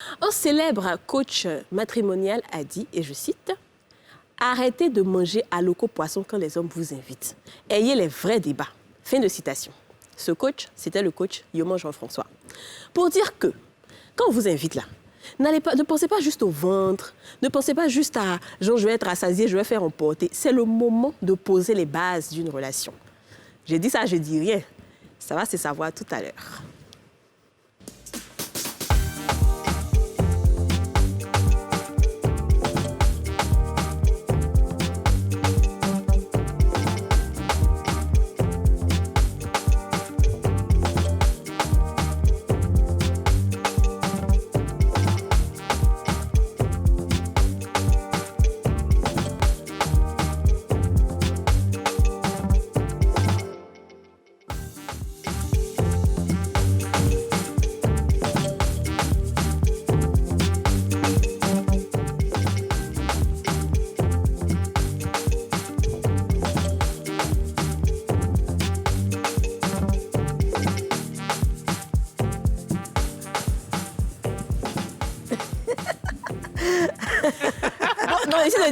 Un célèbre coach matrimonial a dit, et je cite, « Arrêtez de manger à loco poisson quand les hommes vous invitent. Ayez les vrais débats. » Fin de citation. Ce coach, c'était le coach Yoman Jean-François. Pour dire que, quand on vous invite là, ne pensez pas juste au ventre, ne pensez pas juste à « genre, je vais être rassasié, je vais faire emporter ». C'est le moment de poser les bases d'une relation. J'ai dit ça, je dis rien. Ça va se savoir tout à l'heure.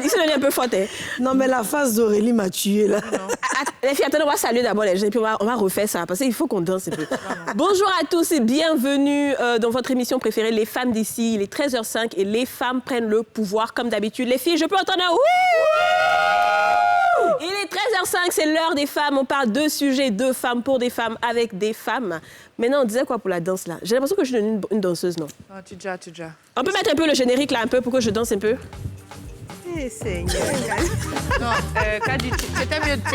Ici, on est un peu forte. Hein. Non, mais la face d'Aurélie m'a tuée, là. Les filles, attendez, on va saluer d'abord les gens, et puis on va refaire ça, parce qu'il faut qu'on danse un peu. Bonjour à tous et bienvenue dans votre émission préférée, Les Femmes d'ici. Il est 13h05 et les femmes prennent le pouvoir, comme d'habitude. Les filles, je peux entendre un ouh! Il est 13h05, c'est l'heure des femmes. On parle de sujets, de femmes, pour des femmes, avec des femmes. Maintenant, on disait quoi pour la danse, là? J'ai l'impression que je suis une danseuse, non? Non, tu déjà. On peut mettre un peu le générique, là, un peu, pour que je danse un peu? Seigneur. Non, Kadi, c'était mieux assis.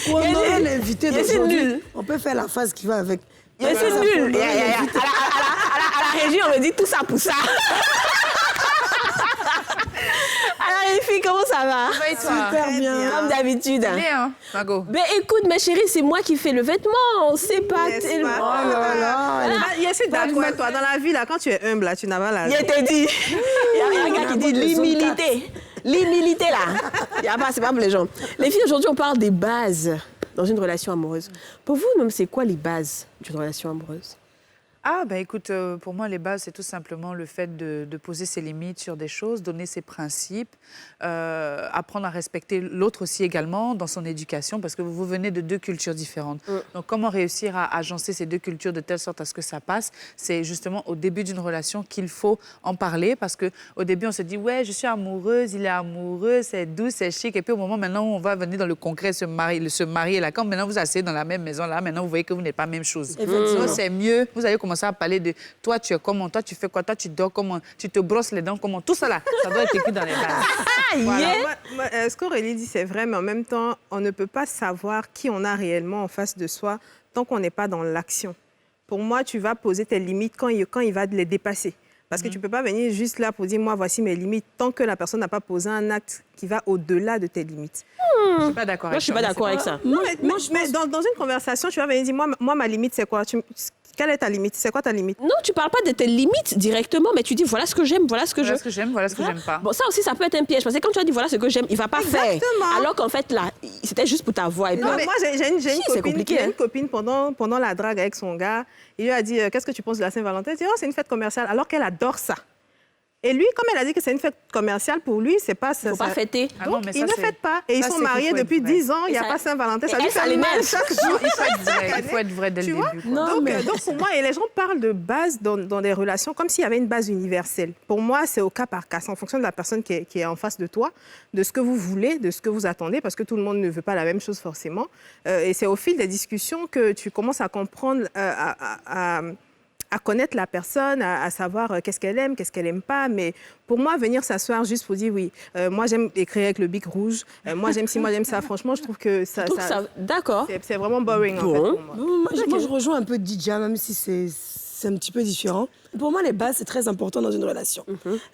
Pour honorer l'invité d'aujourd'hui, on peut faire la phase qui va avec. C'est nul. À la régie, on me dit tout ça pour ça. Alors les filles, comment ça va? Super bien. Comme d'habitude. Bien, Mago. Ben écoute, ma chérie, c'est moi qui fais le vêtement. C'est pas tellement... Oh là là. Je suis d'accord avec toi. Dans la vie, là, quand tu es humble, là, tu n'as pas la... Je t'ai dit. Il y a un gars qui dit l'humilité. L'humilité, là. C'est pas pour les gens. Les filles, aujourd'hui, on parle des bases dans une relation amoureuse. Pour vous, même, c'est quoi les bases d'une relation amoureuse? Ah, ben écoute, pour moi, les bases, c'est tout simplement le fait de poser ses limites sur des choses, donner ses principes, apprendre à respecter l'autre aussi également dans son éducation, parce que vous venez de deux cultures différentes. Donc, comment réussir à agencer ces deux cultures de telle sorte à ce que ça passe? C'est justement au début d'une relation qu'il faut en parler, parce qu'au début, on se dit, ouais, je suis amoureuse, il est amoureux, c'est doux, c'est chic. Et puis, au moment maintenant où on va venir dans le concret, se marier là, quand maintenant vous asseyez dans la même maison, là, maintenant vous voyez que vous n'êtes pas la même chose. Sinon, c'est mieux, vous allez commencer à parler de toi, tu es comment, toi, tu fais quoi, toi, tu dors comment, tu te brosses les dents comment, tout ça là, ça doit être écrit dans les bases. Voilà. Ce qu'Aurélie dit, c'est vrai, mais en même temps, on ne peut pas savoir qui on a réellement en face de soi tant qu'on n'est pas dans l'action. Pour moi, tu vas poser tes limites quand il va les dépasser. Parce que tu ne peux pas venir juste là pour dire, moi, voici mes limites, tant que la personne n'a pas posé un acte qui va au-delà de tes limites. Je ne suis pas d'accord avec ça. Moi, je ne suis pas d'accord avec ça. Mais dans une conversation, tu vas venir dire, moi ma limite, c'est quoi? Quelle est ta limite? C'est quoi ta limite? Non, tu parles pas de tes limites directement, mais tu dis voilà ce que j'aime, voilà ce que Voilà ce que j'aime, voilà ce que j'aime pas. Bon, ça aussi, ça peut être un piège, parce que quand tu as dit voilà ce que j'aime, il va pas faire. Exactement. Alors qu'en fait, là, c'était juste pour ta voix. Et puis, Non, mais moi, j'ai une copine qui a hein. une copine pendant la drague avec son gars. Il lui a dit, qu'est-ce que tu penses de la Saint-Valentin? Elle dit, oh, c'est une fête commerciale, alors qu'elle adore ça. Et lui, comme elle a dit que c'est une fête commerciale, pour lui, c'est pas ça. Faut pas fêter. Ah non, Donc, mais il ça, ne c'est- fête pas. Et ils ça, sont c'est mariés qu'il faut depuis être vrai. 10 ans. Il n'y a ça- pas Saint-Valentin. Ça et lui elle, ça fait mal l'énerve. chaque Non, jour. il faut être vrai, il faut être vrai dès le Tu vois? début. Quoi. Donc, pour moi, et les gens parlent de base dans des relations comme s'il y avait une base universelle. Pour moi, c'est au cas par cas. C'est en fonction de la personne qui est en face de toi, de ce que vous voulez, de ce que vous attendez, parce que tout le monde ne veut pas la même chose forcément. Et c'est au fil des discussions que tu commences à comprendre, à connaître la personne, à savoir qu'est-ce qu'elle aime, qu'est-ce qu'elle n'aime pas. Mais pour moi, venir s'asseoir juste pour dire oui, moi j'aime écrire avec le bic rouge, moi j'aime ci, moi j'aime ça, franchement, je trouve que ça D'accord. c'est vraiment boring en fait, Bon. pour moi. Moi, je rejoins un peu Didja, même si c'est un petit peu différent. Pour moi, les bases, c'est très important dans une relation.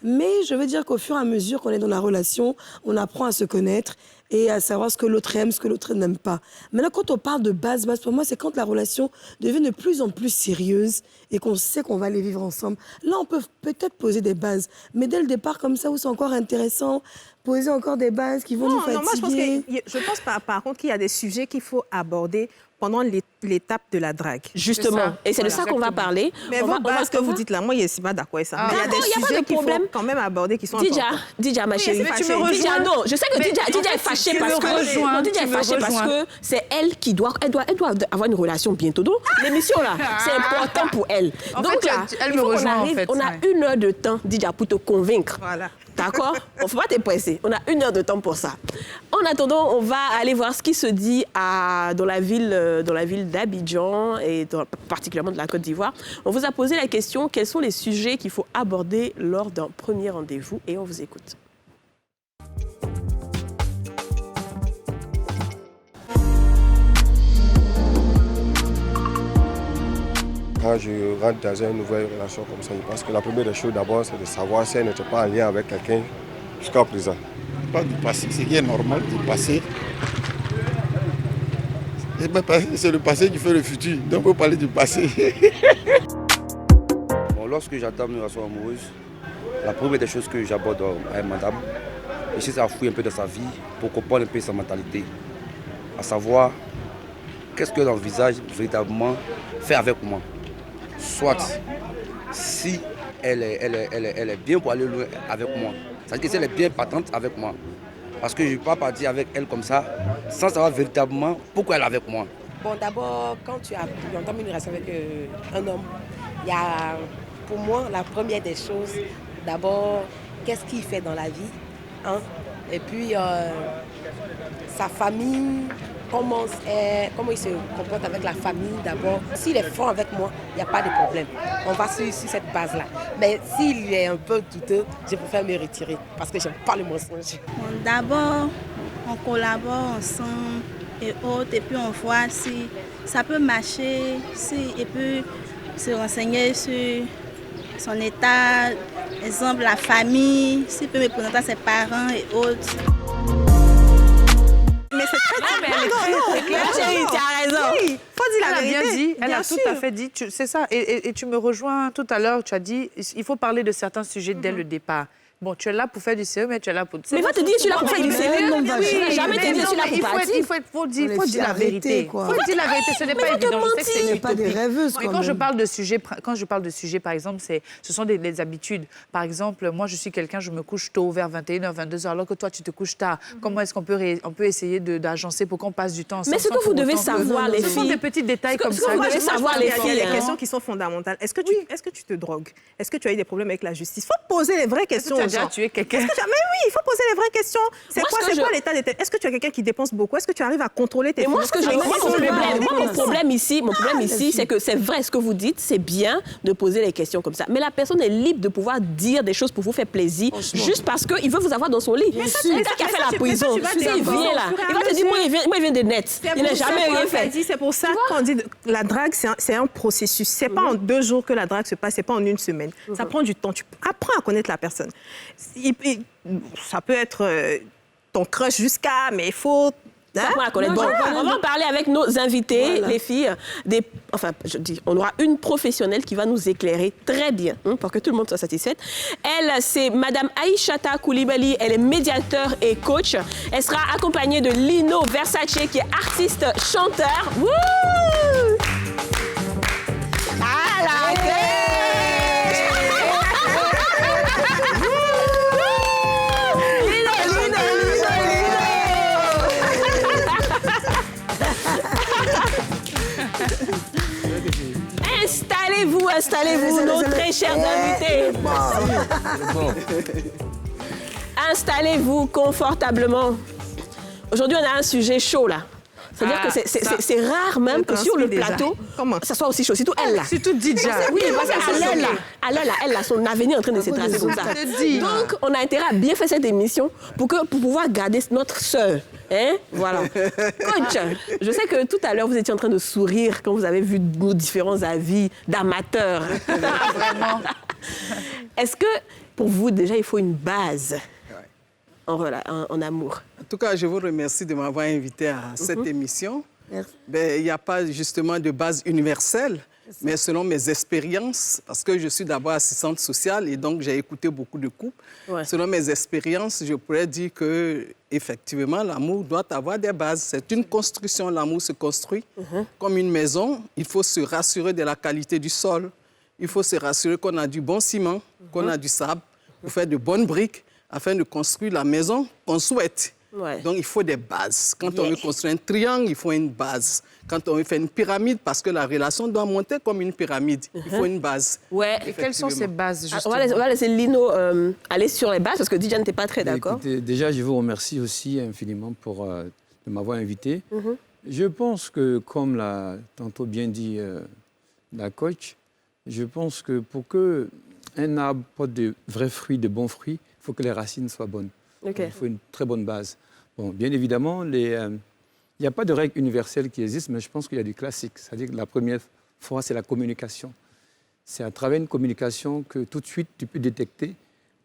Mais je veux dire qu'au fur et à mesure qu'on est dans la relation, on apprend à se connaître et à savoir ce que l'autre aime, ce que l'autre n'aime pas. Maintenant, quand on parle de base, pour moi, c'est quand la relation devient de plus en plus sérieuse et qu'on sait qu'on va aller vivre ensemble. Là, on peut peut-être poser des bases. Mais dès le départ, comme ça, où c'est encore intéressant, poser encore des bases qui vont nous fatiguer. Non, moi, je pense par contre qu'il y a des sujets qu'il faut aborder pendant l'étape de la drague. Justement. Et c'est de ça qu'on va parler. Mais ce que vous dites là, moi, je ne suis pas d'accord avec ça. Mais il y a des sujets qu'il faut quand même aborder qui sont importants. Didja, ma chérie. Tu me rejoins. Non, je sais que Didja est fâchée parce que c'est elle qui doit avoir une relation bientôt. Donc, l'émission là, c'est important pour elle. Donc là, elle me rejoint en fait. On a 1 heure de temps, Didja, pour te convaincre. Voilà. D'accord? On ne faut pas te presser. On a 1 heure de temps pour ça. En attendant, on va aller voir ce qui se dit dans la ville d'Abidjan et particulièrement de la Côte d'Ivoire. On vous a posé la question, quels sont les sujets qu'il faut aborder lors d'un premier rendez-vous? Et on vous écoute. Quand je rentre dans une nouvelle relation comme ça, je pense que la première des choses d'abord, c'est de savoir si elle n'était pas en lien avec quelqu'un jusqu'à présent. Pas du passé, ce qui est normal du passé. C'est le passé qui fait le futur, donc on peut parler du passé. Bon, lorsque j'attends une relation amoureuse, la première des choses que j'aborde avec madame, j'essaie à fouiller un peu de sa vie pour comprendre un peu sa mentalité. À savoir, qu'est-ce qu'elle envisage véritablement faire avec moi. Soit, si elle est bien pour aller loin avec moi, c'est-à-dire que si elle est bien partante avec moi. Parce que je ne peux pas partir avec elle comme ça, sans savoir véritablement pourquoi elle est avec moi. Bon, d'abord, quand tu entends une relation avec un homme, il y a, pour moi, la première des choses, d'abord, qu'est-ce qu'il fait dans la vie, hein? Et puis, sa famille, comment il se comporte avec la famille d'abord. S'il est fort avec moi, il n'y a pas de problème. On va sur cette base-là. Mais s'il est un peu douteux, je préfère me retirer parce que je n'aime pas le mensonge. Bon, d'abord, on collabore ensemble et autres, et puis on voit si ça peut marcher, si il peut se renseigner sur son état, exemple la famille, s'il peut me présenter à ses parents et autres. Mais c'est très clair. Chérie, tu as raison. Oui, faut dire la vérité. Elle a bien dit, elle a sûr. tout à fait dit. C'est ça. Et tu me rejoins tout à l'heure. Tu as dit, il faut parler de certains sujets dès le départ. Bon, tu es là pour faire du sérieux, mais tu es là pour... Mais va te dire, tu es là pour faire du sérieux. Oui, jamais te dire, tu es là pour partir. Il faut dire la vérité. Il faut dire la vérité, ce n'est pas évident. Je sais que Ce n'est pas des rêveuses, mais quand je parle de sujets, par exemple, ce sont des habitudes. Par exemple, moi, je suis quelqu'un, je me couche tôt, vers 21h, 22h, alors que toi, tu te couches tard. Comment est-ce qu'on peut essayer d'agencer pour qu'on passe du temps ensemble? Mais ce que vous devez savoir, les filles... Ce sont des petits détails comme ça. Vous devez savoir, les filles... Il y a des questions qui sont fondamentales. Est-ce que tu te drogues? Est-ce que tu as eu des problèmes avec la justice? Il faut poser les vraies questions. Tu as déjà tué quelqu'un? Mais oui, il faut poser les vraies questions. C'est quoi l'état des têtes? Est-ce que tu as quelqu'un qui dépense beaucoup? Est-ce que tu arrives à contrôler tes finances? Mon problème ici, c'est que c'est vrai ce que vous dites, c'est bien de poser les questions comme ça. Mais la personne est libre de pouvoir dire des choses pour vous faire plaisir, juste parce qu'il veut vous avoir dans son lit. C'est le gars qui a fait la prison. S'il vient là, il va te dire, moi, il vient de net. Il n'a jamais rien fait. C'est pour ça qu'on dit la drague, c'est un processus. C'est pas en 2 jours que la drague se passe, c'est pas en 1 semaine. Ça prend du temps. Tu apprends à connaître la personne. Ça peut être ton crush mais il faut... Bon, on va en parler avec nos invités, les filles. On aura une professionnelle qui va nous éclairer très bien pour que tout le monde soit satisfait. Elle, c'est Madame Aïchata Koulibaly. Elle est médiateur et coach. Elle sera accompagnée de Lino Versace, qui est artiste chanteur. Wouh! À la Installez-vous, nos très chers invités. Installez-vous confortablement. Aujourd'hui, on a un sujet chaud, là. C'est-à-dire que c'est rare même que sur le plateau, ça soit aussi chaud. Surtout elle, là. Surtout Didja. Oui, parce qu'elle a son avenir en train de se tracer comme ça. Donc, on a intérêt à bien faire cette émission pour pouvoir garder notre sœur. Hein? Voilà. Coach, je sais que tout à l'heure, vous étiez en train de sourire quand vous avez vu nos différents avis d'amateurs. Vraiment. Est-ce que, pour vous, déjà, il faut une base en amour? En tout cas, je vous remercie de m'avoir invité à cette émission. Ben, il n'y a pas justement de base universelle, mais selon mes expériences, parce que je suis d'abord assistante sociale et donc j'ai écouté beaucoup de couples. Ouais. Selon mes expériences, je pourrais dire que effectivement, l'amour doit avoir des bases. C'est une construction. L'amour se construit comme une maison. Il faut se rassurer de la qualité du sol. Il faut se rassurer qu'on a du bon ciment, qu'on a du sable pour faire de bonnes briques afin de construire la maison qu'on souhaite. Ouais. Donc, il faut des bases. Quand on veut construire un triangle, il faut une base. Quand on veut faire une pyramide, parce que la relation doit monter comme une pyramide, il faut une base. Ouais. Et quelles sont ces bases, justement? On va laisser Lino aller sur les bases, parce que Didja n'était pas très d'accord. Déjà, je vous remercie aussi infiniment de m'avoir invité. Je pense que, comme l'a tantôt bien dit la coach, je pense que pour qu'un arbre porte de vrais fruits, de bons fruits, il faut que les racines soient bonnes. Okay. Il faut une très bonne base. Bon, bien évidemment, il n'y a pas de règle universelle qui existe, mais je pense qu'il y a du classique. C'est-à-dire que la première fois, c'est la communication. C'est à travers une communication que tout de suite, tu peux détecter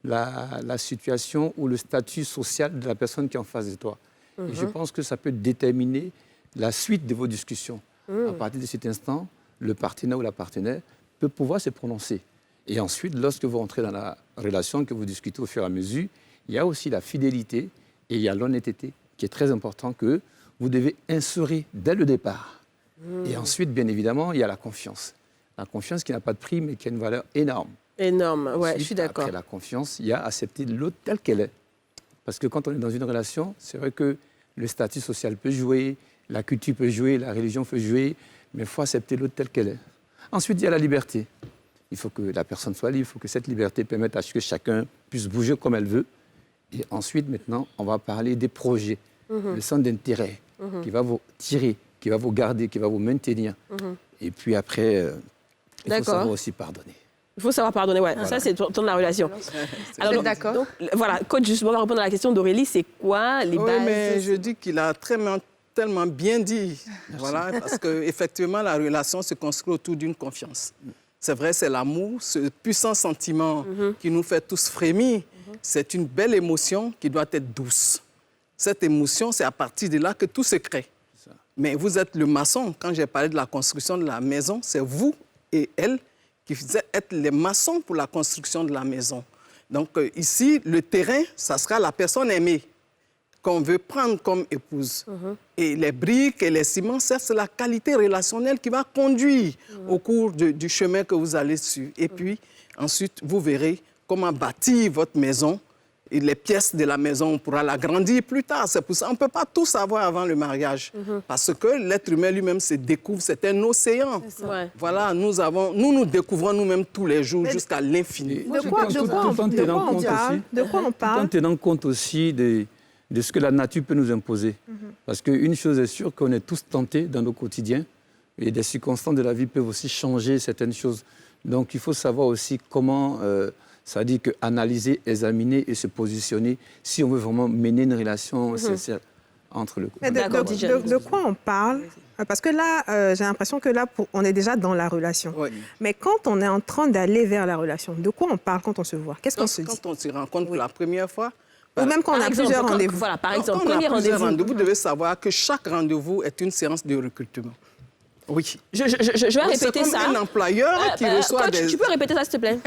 la situation ou le statut social de la personne qui est en face de toi. Et je pense que ça peut déterminer la suite de vos discussions. À partir de cet instant, le partenaire ou la partenaire peut pouvoir se prononcer. Et ensuite, lorsque vous rentrez dans la relation, que vous discutez au fur et à mesure, il y a aussi la fidélité et il y a l'honnêteté qui est très important que vous devez instaurer dès le départ. Et ensuite, bien évidemment, il y a la confiance. La confiance qui n'a pas de prix, mais qui a une valeur énorme. Énorme, ouais, ensuite, je suis d'accord. Après la confiance, il y a accepter l'autre telle qu'elle est. Parce que quand on est dans une relation, c'est vrai que le statut social peut jouer, la culture peut jouer, la religion peut jouer, mais il faut accepter l'autre telle qu'elle est. Ensuite, il y a la liberté. Il faut que la personne soit libre, il faut que cette liberté permette à ce que chacun puisse bouger comme elle veut. Et ensuite, maintenant, on va parler des projets, le centre d'intérêt qui va vous tirer, qui va vous garder, qui va vous maintenir. Et puis après, il faut savoir aussi pardonner. Il faut savoir pardonner, ouais. Voilà. Ça, c'est ton de la relation. Alors, d'accord. Voilà, coach, justement, on va répondre à la question d'Aurélie, c'est quoi les bases? Oui, mais je dis qu'il a tellement bien dit. Voilà, parce qu'effectivement, la relation se construit autour d'une confiance. C'est vrai, c'est l'amour, ce puissant sentiment qui nous fait tous frémir. C'est une belle émotion qui doit être douce. Cette émotion, c'est à partir de là que tout se crée. Mais vous êtes le maçon. Quand j'ai parlé de la construction de la maison, c'est vous et elle qui êtes les maçons pour la construction de la maison. Donc ici, le terrain, ça sera la personne aimée qu'on veut prendre comme épouse. Et les briques et les ciments, c'est la qualité relationnelle qui va conduire au cours du chemin que vous allez suivre. Et puis, ensuite, vous verrez comment bâtir votre maison. Et les pièces de la maison, on pourra l'agrandir plus tard. C'est pour ça qu'on ne peut pas tout savoir avant le mariage. Parce que l'être humain lui-même se découvre, c'est un océan. Voilà, nous découvrons nous-mêmes tous les jours jusqu'à l'infini. De quoi on parle? En tenant compte aussi de ce que la nature peut nous imposer. Parce qu'une chose est sûre, qu'on est tous tentés dans nos quotidiens. Et des circonstances de la vie peuvent aussi changer certaines choses. Donc il faut savoir aussi comment... ça dit qu'analyser, examiner et se positionner si on veut vraiment mener une relation sincère entre le couple. De quoi on parle? Parce que là, j'ai l'impression que là, on est déjà dans la relation. Oui. Mais quand on est en train d'aller vers la relation, de quoi on parle quand on se voit? Qu'est-ce qu'on se dit? Quand on se rencontre pour la première fois... Ou même quand on a plusieurs rendez-vous. Voilà, par exemple, premier rendez-vous. Vous devez savoir que chaque rendez-vous est une séance de recrutement. Oui. Je vais répéter ça. C'est comme un employeur qui reçoit coach, tu peux répéter ça, s'il te plaît?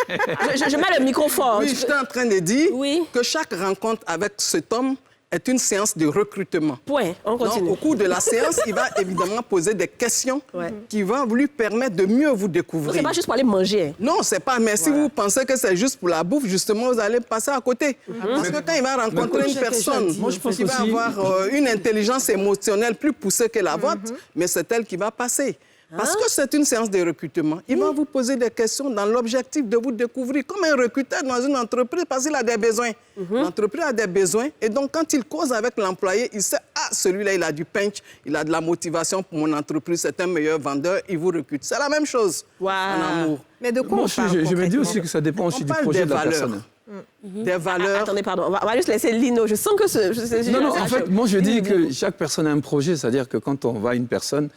je mets le micro fort. Oui, j'étais en train de dire que chaque rencontre avec cet homme est une séance de recrutement. Point, on continue. Donc, au cours de la séance, il va évidemment poser des questions qui vont lui permettre de mieux vous découvrir. C'est pas juste pour aller manger. Non, c'est pas. Mais si vous pensez que c'est juste pour la bouffe, justement, vous allez passer à côté. Parce que quand il va rencontrer une personne qui va avoir une intelligence émotionnelle plus poussée que la vôtre, mais c'est elle qui va passer. Parce que c'est une séance de recrutement. Il va vous poser des questions dans l'objectif de vous découvrir comme un recruteur dans une entreprise parce qu'il a des besoins. L'entreprise a des besoins et donc quand il cause avec l'employé, il sait, ah, celui-là, il a du punch, il a de la motivation pour mon entreprise, c'est un meilleur vendeur, il vous recrute. C'est la même chose en amour. Mais de quoi Moi, on parle je me dis aussi que ça dépend aussi du projet de la personne. Des valeurs. Attendez, pardon, on va juste laisser Lino. Je sens que Non, en fait, moi, je dis que chaque personne a un projet. C'est-à-dire que quand on voit une personne,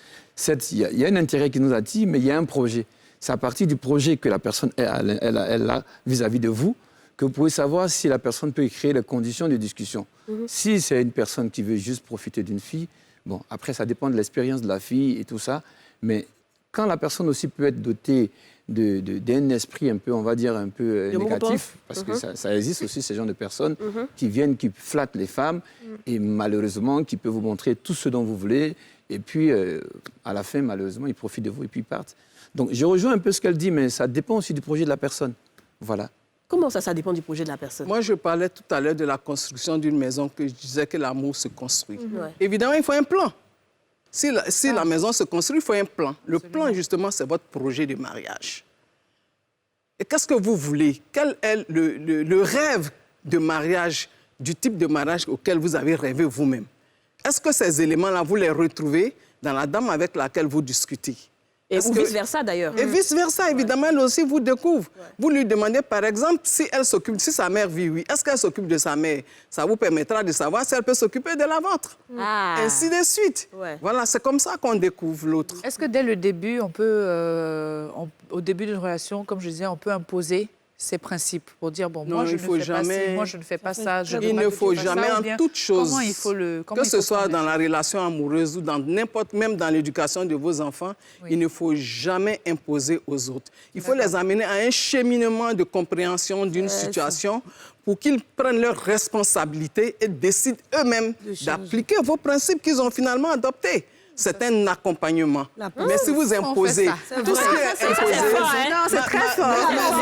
il y a un intérêt qui nous attire, mais il y a un projet. C'est à partir du projet que la personne elle a vis-à-vis de vous que vous pouvez savoir si la personne peut créer les conditions de discussion. Si c'est une personne qui veut juste profiter d'une fille, bon, après, ça dépend de l'expérience de la fille et tout ça. Mais quand la personne aussi peut être dotée d'un esprit un peu, on va dire, un peu négatif, parce que ça existe aussi, ces gens de personnes qui viennent, qui flattent les femmes et malheureusement, qui peuvent vous montrer tout ce dont vous voulez et puis, à la fin, malheureusement, ils profitent de vous et puis ils partent. Donc, je rejoins un peu ce qu'elle dit, mais ça dépend aussi du projet de la personne. Voilà. Comment ça dépend du projet de la personne? Moi, je parlais tout à l'heure de la construction d'une maison, que je disais que l'amour se construit. Évidemment, il faut un plan. Si la maison se construit, il faut un plan. Le plan, justement, c'est votre projet de mariage. Et qu'est-ce que vous voulez? Quel est le rêve de mariage, du type de mariage auquel vous avez rêvé vous-même? Est-ce que ces éléments-là, vous les retrouvez dans la dame avec laquelle vous discutez? Et vice-versa, d'ailleurs. Et vice-versa, évidemment, elle aussi vous découvre. Vous lui demandez, par exemple, si sa mère vit, oui, est-ce qu'elle s'occupe de sa mère? Ça vous permettra de savoir si elle peut s'occuper de la vôtre. Ainsi de suite. Voilà, c'est comme ça qu'on découvre l'autre. Est-ce que dès le début, on peut, au début d'une relation, comme je disais, on peut imposer ses principes pour dire, bon, moi, je ne fais pas ci, moi, je ne fais pas ça. Il ne faut jamais, en toute chose, que ce soit dans la relation amoureuse ou dans n'importe, même dans l'éducation de vos enfants, il ne faut jamais imposer aux autres. Il faut les amener à un cheminement de compréhension d'une situation pour qu'ils prennent leurs responsabilités et décident eux-mêmes d'appliquer vos principes qu'ils ont finalement adoptés. C'est un accompagnement. Mais si vous imposez tout ce qui est imposé... c'est très fort.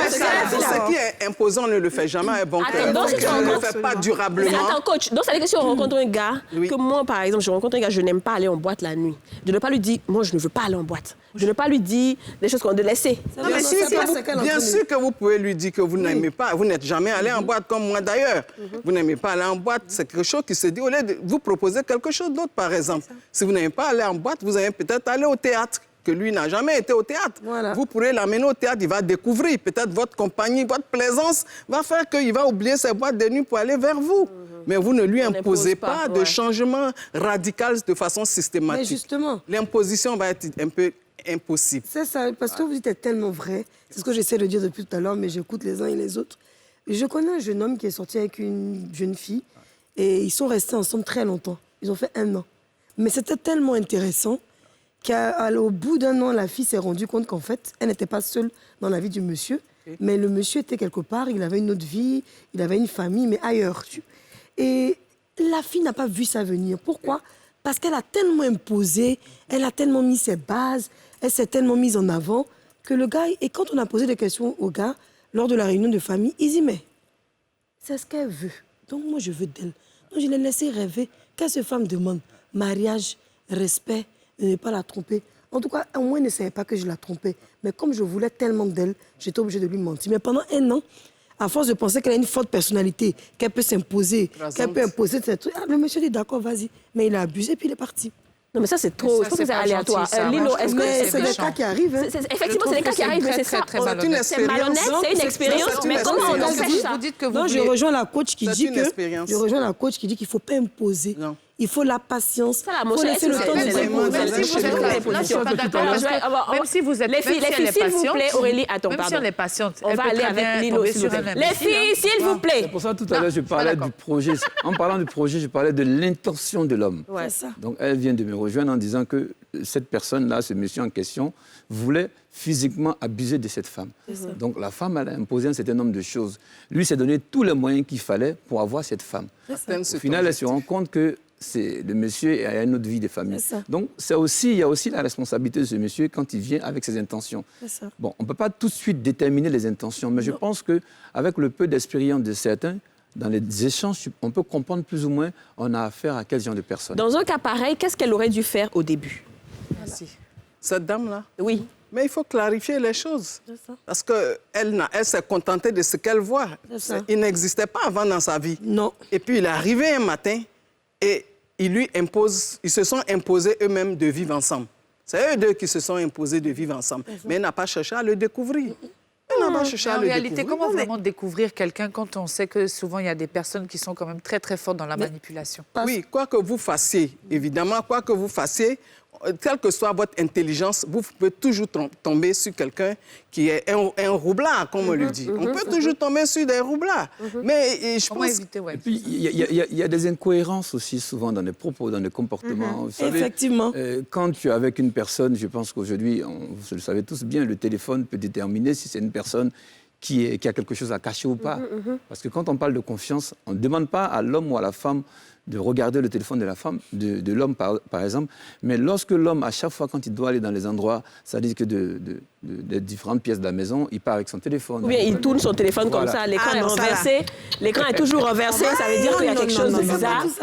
Ce qui est imposé, on ne le fait jamais avec bon cœur. On ne le fait pas durablement. Attends, coach, donc ça veut dire que si on rencontre un gars, que moi, par exemple, je rencontre un gars, je n'aime pas aller en boîte la nuit. Je ne vais pas lui dire, moi, je ne veux pas aller en boîte. Je ne vais pas lui dire des choses qu'on doit laisser. Bien sûr que vous pouvez lui dire que vous n'aimez pas. Vous n'êtes jamais allé en boîte comme moi d'ailleurs. Vous n'aimez pas aller en boîte. C'est quelque chose qui se dit au lieu de vous proposer quelque chose d'autre, par exemple. Si vous n'aimez pas aller en boîte, vous allez peut-être aller au théâtre, que lui n'a jamais été au théâtre. Vous pourrez l'amener au théâtre, il va découvrir. Peut-être votre compagnie, votre plaisance va faire qu'il va oublier ses boîtes de nuit pour aller vers vous. Mais vous ne lui imposez pas de changement radical de façon systématique. Mais justement. L'imposition va être un peu impossible. C'est ça, parce que vous dites est tellement vrai. C'est ce que j'essaie de dire depuis tout à l'heure, mais j'écoute les uns et les autres. Je connais un jeune homme qui est sorti avec une jeune fille et ils sont restés ensemble très longtemps. Ils ont fait 1 an. Mais c'était tellement intéressant qu'au bout d'1 an, la fille s'est rendue compte qu'en fait, elle n'était pas seule dans la vie du monsieur, mais le monsieur était quelque part, il avait une autre vie, il avait une famille, mais ailleurs. Et la fille n'a pas vu ça venir. Pourquoi? Parce qu'elle a tellement imposé, elle a tellement mis ses bases, elle s'est tellement mise en avant que le gars, et quand on a posé des questions au gars, lors de la réunion de famille, il dit, mais c'est ce qu'elle veut. Donc moi, je veux d'elle. Donc je l'ai laissé rêver. Qu'est-ce que cette femme demande? Mariage, respect, ne pas la tromper. En tout cas, au moins, elle ne savait pas que je la trompais. Mais comme je voulais tellement d'elle, j'étais obligée de lui mentir. Mais pendant 1 an, à force de penser qu'elle a une forte personnalité, qu'elle peut s'imposer, qu'elle peut imposer ses trucs, le monsieur dit d'accord, vas-y. Mais il a abusé, puis il est parti. Non, mais ça, c'est trop. Je pense que c'est aléatoire. Lino, est-ce que c'est des cas qui arrivent? Effectivement, c'est des cas qui arrivent, mais c'est ça. C'est malhonnête, c'est une expérience. Mais comment on empêche ça? Non, je rejoins la coach qui dit que... Je rejoins la coach qui dit qu'il ne faut pas imposer. Il faut la patience. Il faut laisser le temps de Même si vous êtes les filles, s'il vous plaît, Aurélie, attends, même si on est patiente, on va aller avec Lino, s'il vous plaît. Les filles, s'il vous plaît. C'est pour ça, tout à l'heure, je parlais du projet. En parlant du projet, je parlais de l'intention de l'homme. Donc, elle vient de me rejoindre en disant que cette personne-là, ce monsieur en question, voulait physiquement abuser de cette femme. Donc, la femme, elle a imposé un certain nombre de choses. Lui s'est donné tous les moyens qu'il fallait pour avoir cette femme. Au final, elle se rend compte que le monsieur a une autre vie de famille. Donc, il y a aussi la responsabilité de ce monsieur quand il vient avec ses intentions. Bon, on ne peut pas tout de suite déterminer les intentions, mais je pense qu'avec le peu d'expérience de certains, dans les échanges, on peut comprendre plus ou moins on a affaire à quel genre de personne. Dans un cas pareil, qu'est-ce qu'elle aurait dû faire au début? Merci. cette dame-là. Oui. Mais il faut clarifier les choses. Parce qu'elle s'est contentée de ce qu'elle voit. Il n'existait pas avant dans sa vie. Non. Et puis, il est arrivé un matin et ils se sont imposés eux-mêmes de vivre ensemble. C'est eux deux qui se sont imposés de vivre ensemble. Mais elle n'a pas cherché à le découvrir. En réalité, comment vraiment découvrir quelqu'un quand on sait que souvent, il y a des personnes qui sont quand même très, très fortes dans la manipulation? Oui, quoi que vous fassiez, évidemment, quoi que vous fassiez, quelle que soit votre intelligence, vous pouvez toujours tomber sur quelqu'un qui est un roublard, comme on le dit. On peut toujours tomber sur des roublards. Mais je pense... Et puis, il y a des incohérences aussi, souvent, dans les propos, dans les comportements. Vous savez, effectivement. Quand tu es avec une personne, je pense qu'aujourd'hui, vous le savez tous bien, le téléphone peut déterminer si c'est une personne qui a quelque chose à cacher ou pas. Parce que quand on parle de confiance, on ne demande pas à l'homme ou à la femme de regarder le téléphone de la femme, de l'homme par exemple. Mais lorsque l'homme, à chaque fois quand il doit aller dans les endroits, ça dit que des différentes pièces de la maison, il part avec son téléphone. Ou bien il tourne son téléphone comme ça, l'écran est renversé. L'écran est toujours renversé, ça veut dire qu'il y a quelque chose de bizarre. Ce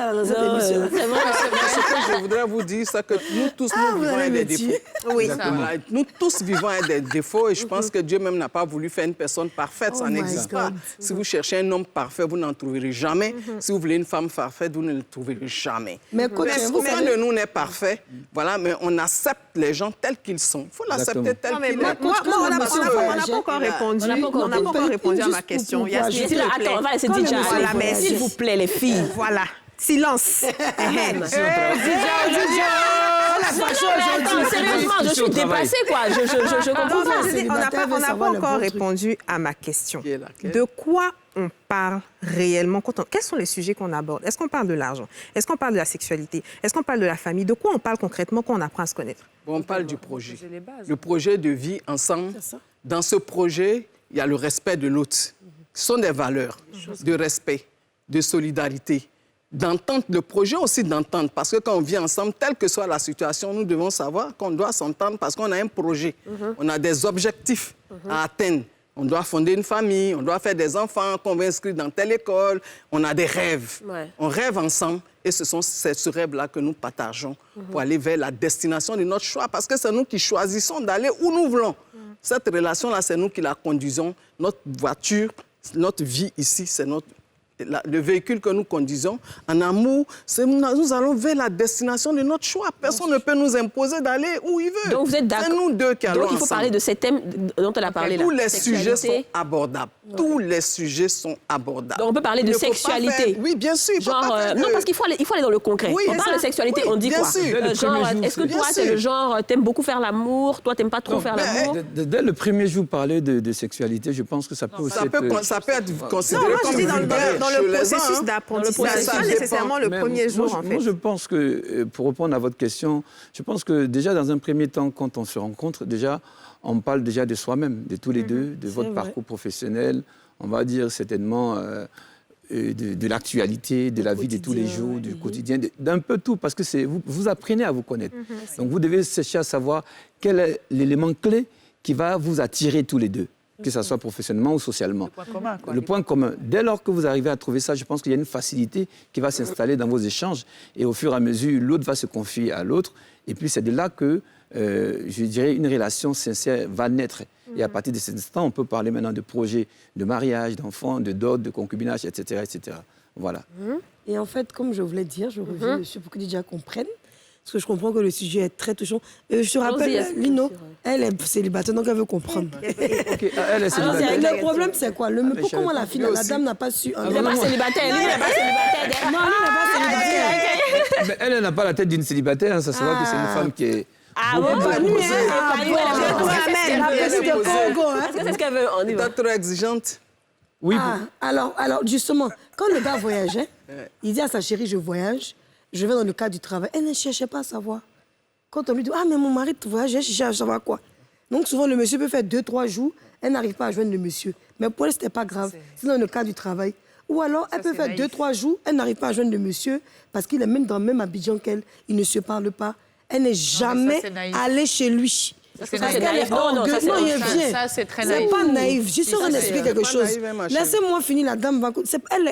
que je voudrais vous dire, c'est que nous tous, nous vivons avec des défauts. Oui. Voilà. Nous tous vivons avec des défauts et je pense que Dieu même n'a pas voulu faire une personne parfaite, ça n'existe pas. Si vous cherchez un homme parfait, vous n'en trouverez jamais. Si vous voulez une femme parfaite, vous ne le trouverez jamais. Mais aucun de nous n'est parfait, voilà, mais on accepte les gens tels qu'ils sont. Il faut l'accepter tel qu'il est. On n'a pas encore répondu. On n'a pas encore répondu à ma question. Attends, on va laisser DJ. S'il vous plaît, les filles. Voilà. Silence. Sérieusement, je suis dépassée, quoi. Je comprends pas. On n'a pas encore répondu à ma question. De quoi on parle réellement? Quels sont les sujets qu'on aborde? Est-ce qu'on parle de l'argent? Est-ce qu'on parle de la sexualité? Est-ce qu'on parle de la famille? De quoi on parle concrètement quand on apprend à se connaître? On parle du projet. Le projet de vie ensemble. Dans ce projet, il y a le respect de l'autre. Ce sont des valeurs de respect, de solidarité, d'entente, le projet aussi d'entente, parce que quand on vit ensemble, telle que soit la situation, nous devons savoir qu'on doit s'entendre parce qu'on a un projet, on a des objectifs à atteindre. On doit fonder une famille, on doit faire des enfants, qu'on va inscrire dans telle école, on a des rêves. On rêve ensemble et c'est ce rêve-là que nous partageons pour aller vers la destination de notre choix, parce que c'est nous qui choisissons d'aller où nous voulons. Cette relation-là, c'est nous qui la conduisons. Notre voiture, notre vie ici, c'est le véhicule que nous conduisons. En amour, nous allons vers la destination de notre choix. Personne ne peut nous imposer d'aller où il veut. Donc vous êtes d'accord. C'est nous deux qui allons Donc il faut ensemble. parler de ces thèmes dont elle a parlé là. Tous les sujets sont abordables. Tous les sujets sont abordables. Donc on peut parler de sexualité. Oui, bien sûr. Genre, non, parce qu'il faut aller dans le concret. Oui, on parle de sexualité, on dit quoi? Genre, est-ce que toi, c'est le genre, t'aimes beaucoup faire l'amour, toi, t'aimes pas trop faire l'amour? Dès le premier jour, parler de sexualité, je pense que ça peut aussi être... Ça peut être considéré comme dans le processus d'apprentissage, pas nécessairement le premier jour, en fait. Moi, je pense que, pour répondre à votre question, je pense que déjà, dans un premier temps, quand on se rencontre, déjà, on parle déjà de soi-même, de tous les deux, de votre parcours professionnel, on va dire certainement de l'actualité, de la vie de tous les jours, du quotidien, d'un peu tout, parce que vous apprenez à vous connaître. Donc, vous devez chercher à savoir quel est l'élément clé qui va vous attirer tous les deux, que ce soit professionnellement ou socialement. Le point commun, quoi. Le point commun. Dès lors que vous arrivez à trouver ça, je pense qu'il y a une facilité qui va s'installer dans vos échanges. Et au fur et à mesure, l'autre va se confier à l'autre. Et puis, c'est de là que, je dirais, une relation sincère va naître. Et à partir de cet instant, on peut parler maintenant de projets de mariage, d'enfants, de dot, de concubinage, etc., etc. Voilà. Et en fait, comme je voulais dire, je reviens dessus pour que les gens comprennent. Parce que je comprends que le sujet est très touchant. Je te rappelle, Lino, elle est célibataire, donc elle veut comprendre. Okay. Elle est célibataire. Le problème, c'est quoi? Comment la fille, la dame n'a pas su... Elle n'est pas célibataire. Non, elle n'est pas célibataire. Non, elle n'est pas célibataire. Mais elle n'a pas la tête d'une célibataire. Ça se voit que c'est une femme qui est... Ah bon? C'est ce qu'elle veut. On est trop exigeante. Oui. Alors, justement, quand le gars voyageait, il dit à sa chérie, je voyage. Je vais dans le cadre du travail. Elle ne cherchait pas à savoir. Quand on lui dit, ah, mais mon mari voyage, je cherche à savoir quoi. Donc, souvent, le monsieur peut faire 2-3 jours, elle n'arrive pas à joindre le monsieur. Mais pour elle, ce n'était pas grave. C'est dans le cadre du travail. Ou alors, elle peut faire 2-3 jours, elle n'arrive pas à joindre le monsieur parce qu'il est même dans le même Abidjan qu'elle. Il ne se parle pas. Elle n'est jamais allée chez lui. Parce qu'elle est orgueilleuse. Non, il vient. Ça, c'est très naïf. C'est pas naïf. Je suis en train d'expliquer quelque chose. Laissez-moi finir, la dame va...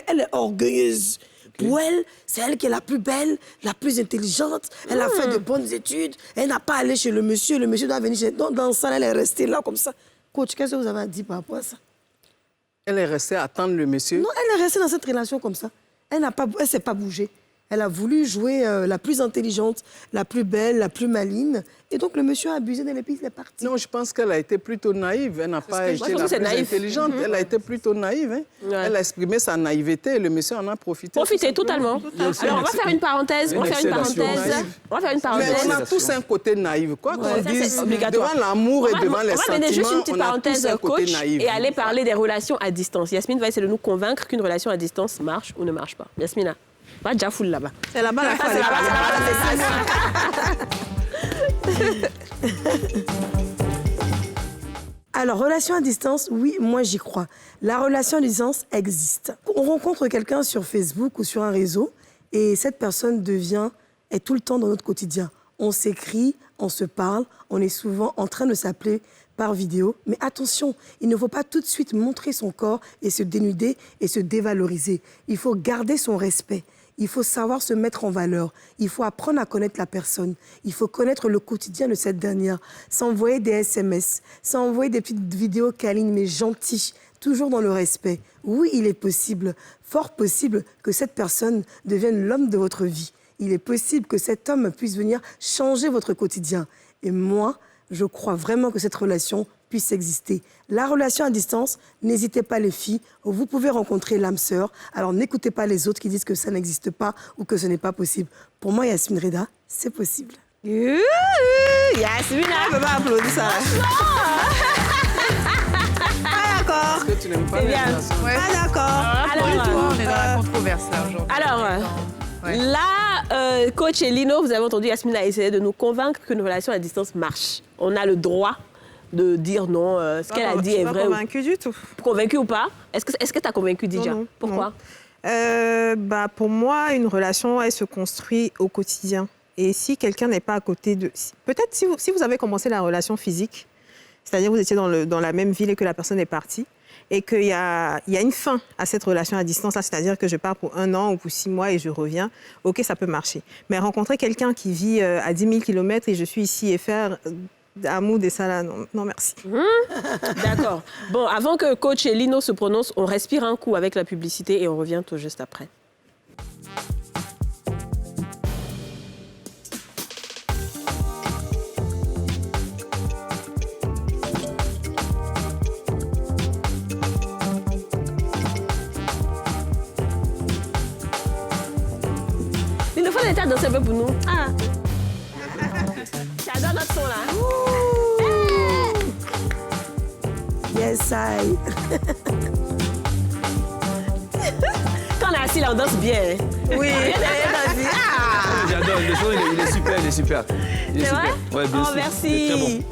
Elle est orgueilleuse. Pour elle, c'est elle qui est la plus belle, la plus intelligente. Elle a fait de bonnes études. Elle n'a pas allé chez le monsieur. Le monsieur doit venir chez... Donc, dans ça, elle est restée là comme ça. Coach, qu'est-ce que vous avez à dire par rapport à ça? Elle est restée à attendre le monsieur? Non, elle est restée dans cette relation comme ça. Elle ne s'est pas bougée. Elle a voulu jouer la plus intelligente, la plus belle, la plus maligne. Et donc, le monsieur a abusé d'elle et puis il est parti. Non, je pense qu'elle a été plutôt naïve. Elle n'a pas été la plus intelligente. Elle a été plutôt naïve. Hein. Ouais. Elle a exprimé sa naïveté et le monsieur en a profité. Profité, totalement. Alors, on va faire une parenthèse. On va faire une parenthèse. Mais on a tous un côté naïf. Quoi qu'on dise, devant l'amour et devant les sentiments, on va mener juste une petite parenthèse, coach, naïf. Et aller parler des relations à distance. Yasmine va essayer de nous convaincre qu'une relation à distance marche ou ne marche pas. Yasmina. Pas déjà full là-bas. C'est là-bas la c'est là-bas. Alors, relation à distance, oui, moi j'y crois. La relation à distance existe. On rencontre quelqu'un sur Facebook ou sur un réseau et cette personne est tout le temps dans notre quotidien. On s'écrit, on se parle, on est souvent en train de s'appeler par vidéo. Mais attention, il ne faut pas tout de suite montrer son corps et se dénuder et se dévaloriser. Il faut garder son respect. Il faut savoir se mettre en valeur. Il faut apprendre à connaître la personne. Il faut connaître le quotidien de cette dernière. S'envoyer des SMS, s'envoyer des petites vidéos câlines, mais gentilles, toujours dans le respect. Oui, il est possible, fort possible, que cette personne devienne l'homme de votre vie. Il est possible que cet homme puisse venir changer votre quotidien. Et moi, je crois vraiment que cette relation puisse exister. La relation à distance, n'hésitez pas les filles, vous pouvez rencontrer l'âme sœur. Alors n'écoutez pas les autres qui disent que ça n'existe pas ou que ce n'est pas possible. Pour moi, Yasmine Reda, c'est possible. Yasmine, on peut pas applaudir ça. Ah d'accord. Est-ce que tu n'aimes pas C'est les bien. relations? Ouais. Ah d'accord. Alors, on est dans la controverse là aujourd'hui. Alors, là, coach et Lino, vous avez entendu, Yasmine a essayé de nous convaincre qu'une relation à distance marche. On a le droit de dire non, ce qu'elle a dit est vrai. Je suis pas convaincue du tout. Convaincue ou pas? Est-ce que tu as convaincu Didja? Non, Pourquoi? Pour moi, une relation, elle se construit au quotidien. Et si quelqu'un n'est pas à côté de... Peut-être si vous avez commencé la relation physique, c'est-à-dire vous étiez dans la même ville et que la personne est partie, et qu'il y a une fin à cette relation à distance, c'est-à-dire que je pars pour 1 an ou pour 6 mois et je reviens, OK, ça peut marcher. Mais rencontrer quelqu'un qui vit à 10 000 km et je suis ici et faire... Amour des salades, non merci. D'accord. Bon, avant que coach et Lino se prononcent, on respire un coup avec la publicité et on revient tout juste après. Il nous faut des tas danser un peu pour nous. Ah. J'adore notre son là. Yes, I. Quand on est assis là, on danse bien. Oui. J'adore, le son, il est super, il est super. C'est vrai? Ouais, bien sûr. Merci. C'est très bon.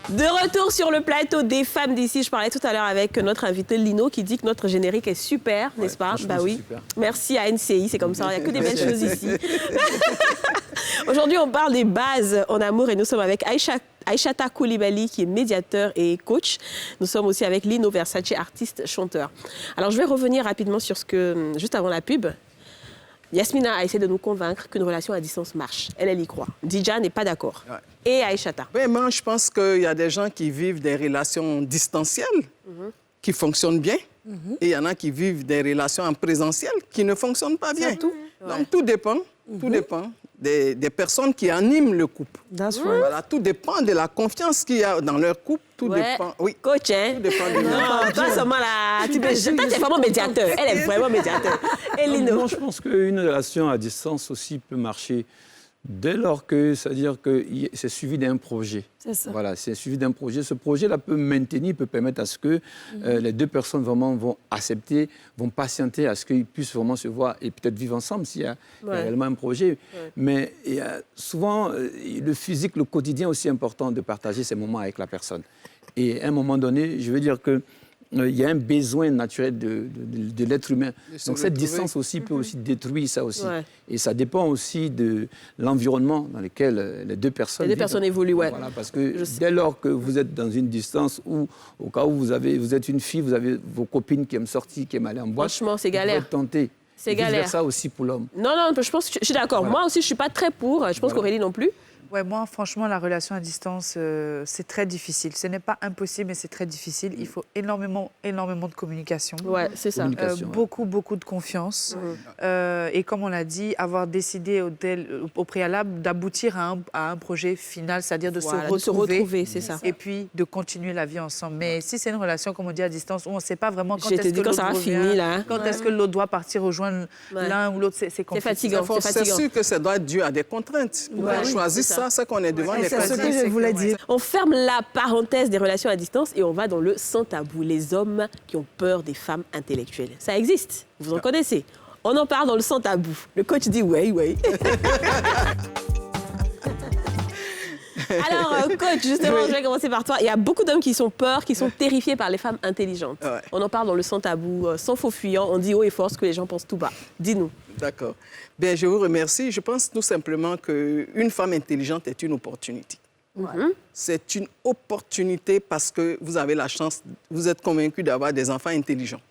De retour sur le plateau des femmes d'ici, je parlais tout à l'heure avec notre invité Lino qui dit que notre générique est super, n'est-ce pas? Bah oui. Super. Merci à NCI, c'est comme ça, il n'y a que des belles choses ici. Aujourd'hui, on parle des bases en amour et nous sommes avec Aïchata Koulibaly qui est médiateur et coach. Nous sommes aussi avec Lino Versace, artiste, chanteur. Alors, je vais revenir rapidement sur ce que, juste avant la pub, Yasmina a essayé de nous convaincre qu'une relation à distance marche. Elle y croit. Didja n'est pas d'accord. Ouais. Et Aïchata? Oui, moi, je pense qu'il y a des gens qui vivent des relations distancielles qui fonctionnent bien. Et il y en a qui vivent des relations en présentiel qui ne fonctionnent pas bien. Tout. Donc, tout dépend. Tout dépend des personnes qui animent le couple. Voilà, tout dépend de la confiance qu'il y a dans leur couple. Tout dépend. Oui. Coach, hein? Tout dépend de non, toi seulement là. Tu es vraiment médiateur. Elle est vraiment médiateur. Et Lino? Non, je pense qu'une relation à distance aussi peut marcher dès lors que, c'est-à-dire que c'est suivi d'un projet. C'est ça. Voilà, c'est suivi d'un projet. Ce projet-là peut maintenir, peut permettre à ce que les deux personnes vraiment vont accepter, vont patienter à ce qu'ils puissent vraiment se voir et peut-être vivre ensemble s'il y a réellement un projet. Mais il y a souvent, le physique, le quotidien aussi important de partager ces moments avec la personne. Et à un moment donné, je veux dire que il y a un besoin naturel de l'être humain. Donc cette distance aussi peut aussi détruire ça aussi. Ouais. Et ça dépend aussi de l'environnement dans lequel les deux personnes vivent. Les deux personnes évoluent, ouais. Voilà, parce que dès lors que vous êtes dans une distance où, au cas où vous êtes une fille, vous avez vos copines qui aiment sortir, qui aiment aller en boîte, franchement, c'est galère. Vous êtes tenté. C'est galère. Vice-versa aussi pour l'homme. Non, je pense que je suis d'accord. Voilà. Moi aussi, je ne suis pas très pour. Je pense qu'Aurélie non plus. Ouais, moi, franchement, la relation à distance, c'est très difficile. Ce n'est pas impossible, mais c'est très difficile. Il faut énormément de communication. Ouais, c'est ça. Beaucoup de confiance. Et comme on l'a dit, avoir décidé au préalable d'aboutir à un projet final, c'est-à-dire de se retrouver, c'est ça. Et puis de continuer la vie ensemble. Mais si c'est une relation, comme on dit, à distance, où on ne sait pas vraiment quand est-ce que l'autre revient, quand est-ce que l'autre doit partir rejoindre l'un ou l'autre, c'est compliqué. C'est fatigant. C'est sûr que ça doit être dû à des contraintes. On choisit ça, c'est qu'on est devant les c'est ce que je voulais dire. On ferme la parenthèse des relations à distance et on va dans le sans tabou. Les hommes qui ont peur des femmes intellectuelles. Ça existe, vous en connaissez. On en parle dans le sans tabou. Le coach dit oui. Alors, coach, justement, je vais commencer par toi. Il y a beaucoup d'hommes qui sont peur, qui sont terrifiés par les femmes intelligentes. Ouais. On en parle dans le sans tabou, sans faux fuyant. On dit haut et fort ce que les gens pensent tout bas. Dis-nous. D'accord. Bien, je vous remercie. Je pense tout simplement qu'une femme intelligente est une opportunité. C'est une opportunité parce que vous avez la chance, vous êtes convaincu d'avoir des enfants intelligents.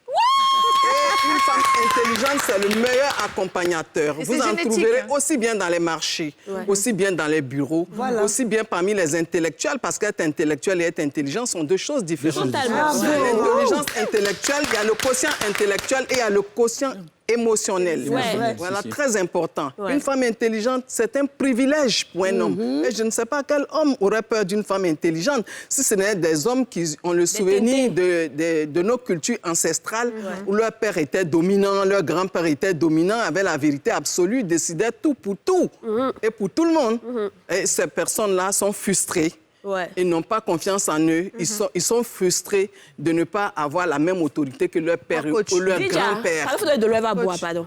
Et une femme intelligente, c'est le meilleur accompagnateur. Vous en trouverez aussi bien dans les marchés, aussi bien dans les bureaux, aussi bien parmi les intellectuels, parce qu'être intellectuel et être intelligent sont deux choses différentes. L'intelligence intellectuelle, il y a le quotient intellectuel et il y a le quotient émotionnel. Voilà, très important. Une femme intelligente, c'est un privilège pour un homme. Et je ne sais pas quel homme aurait peur d'une femme intelligente si ce n'est des hommes qui ont le souvenir de nos cultures ancestrales où leur père était dominant, leur grand-père était dominant, avait la vérité absolue, décidait tout pour tout et pour tout le monde. Et ces personnes-là sont frustrées. Ils n'ont pas confiance en eux. Ils sont frustrés de ne pas avoir la même autorité que leur père ou leur grand-père. Il faut de l'œuvre à boire, pardon.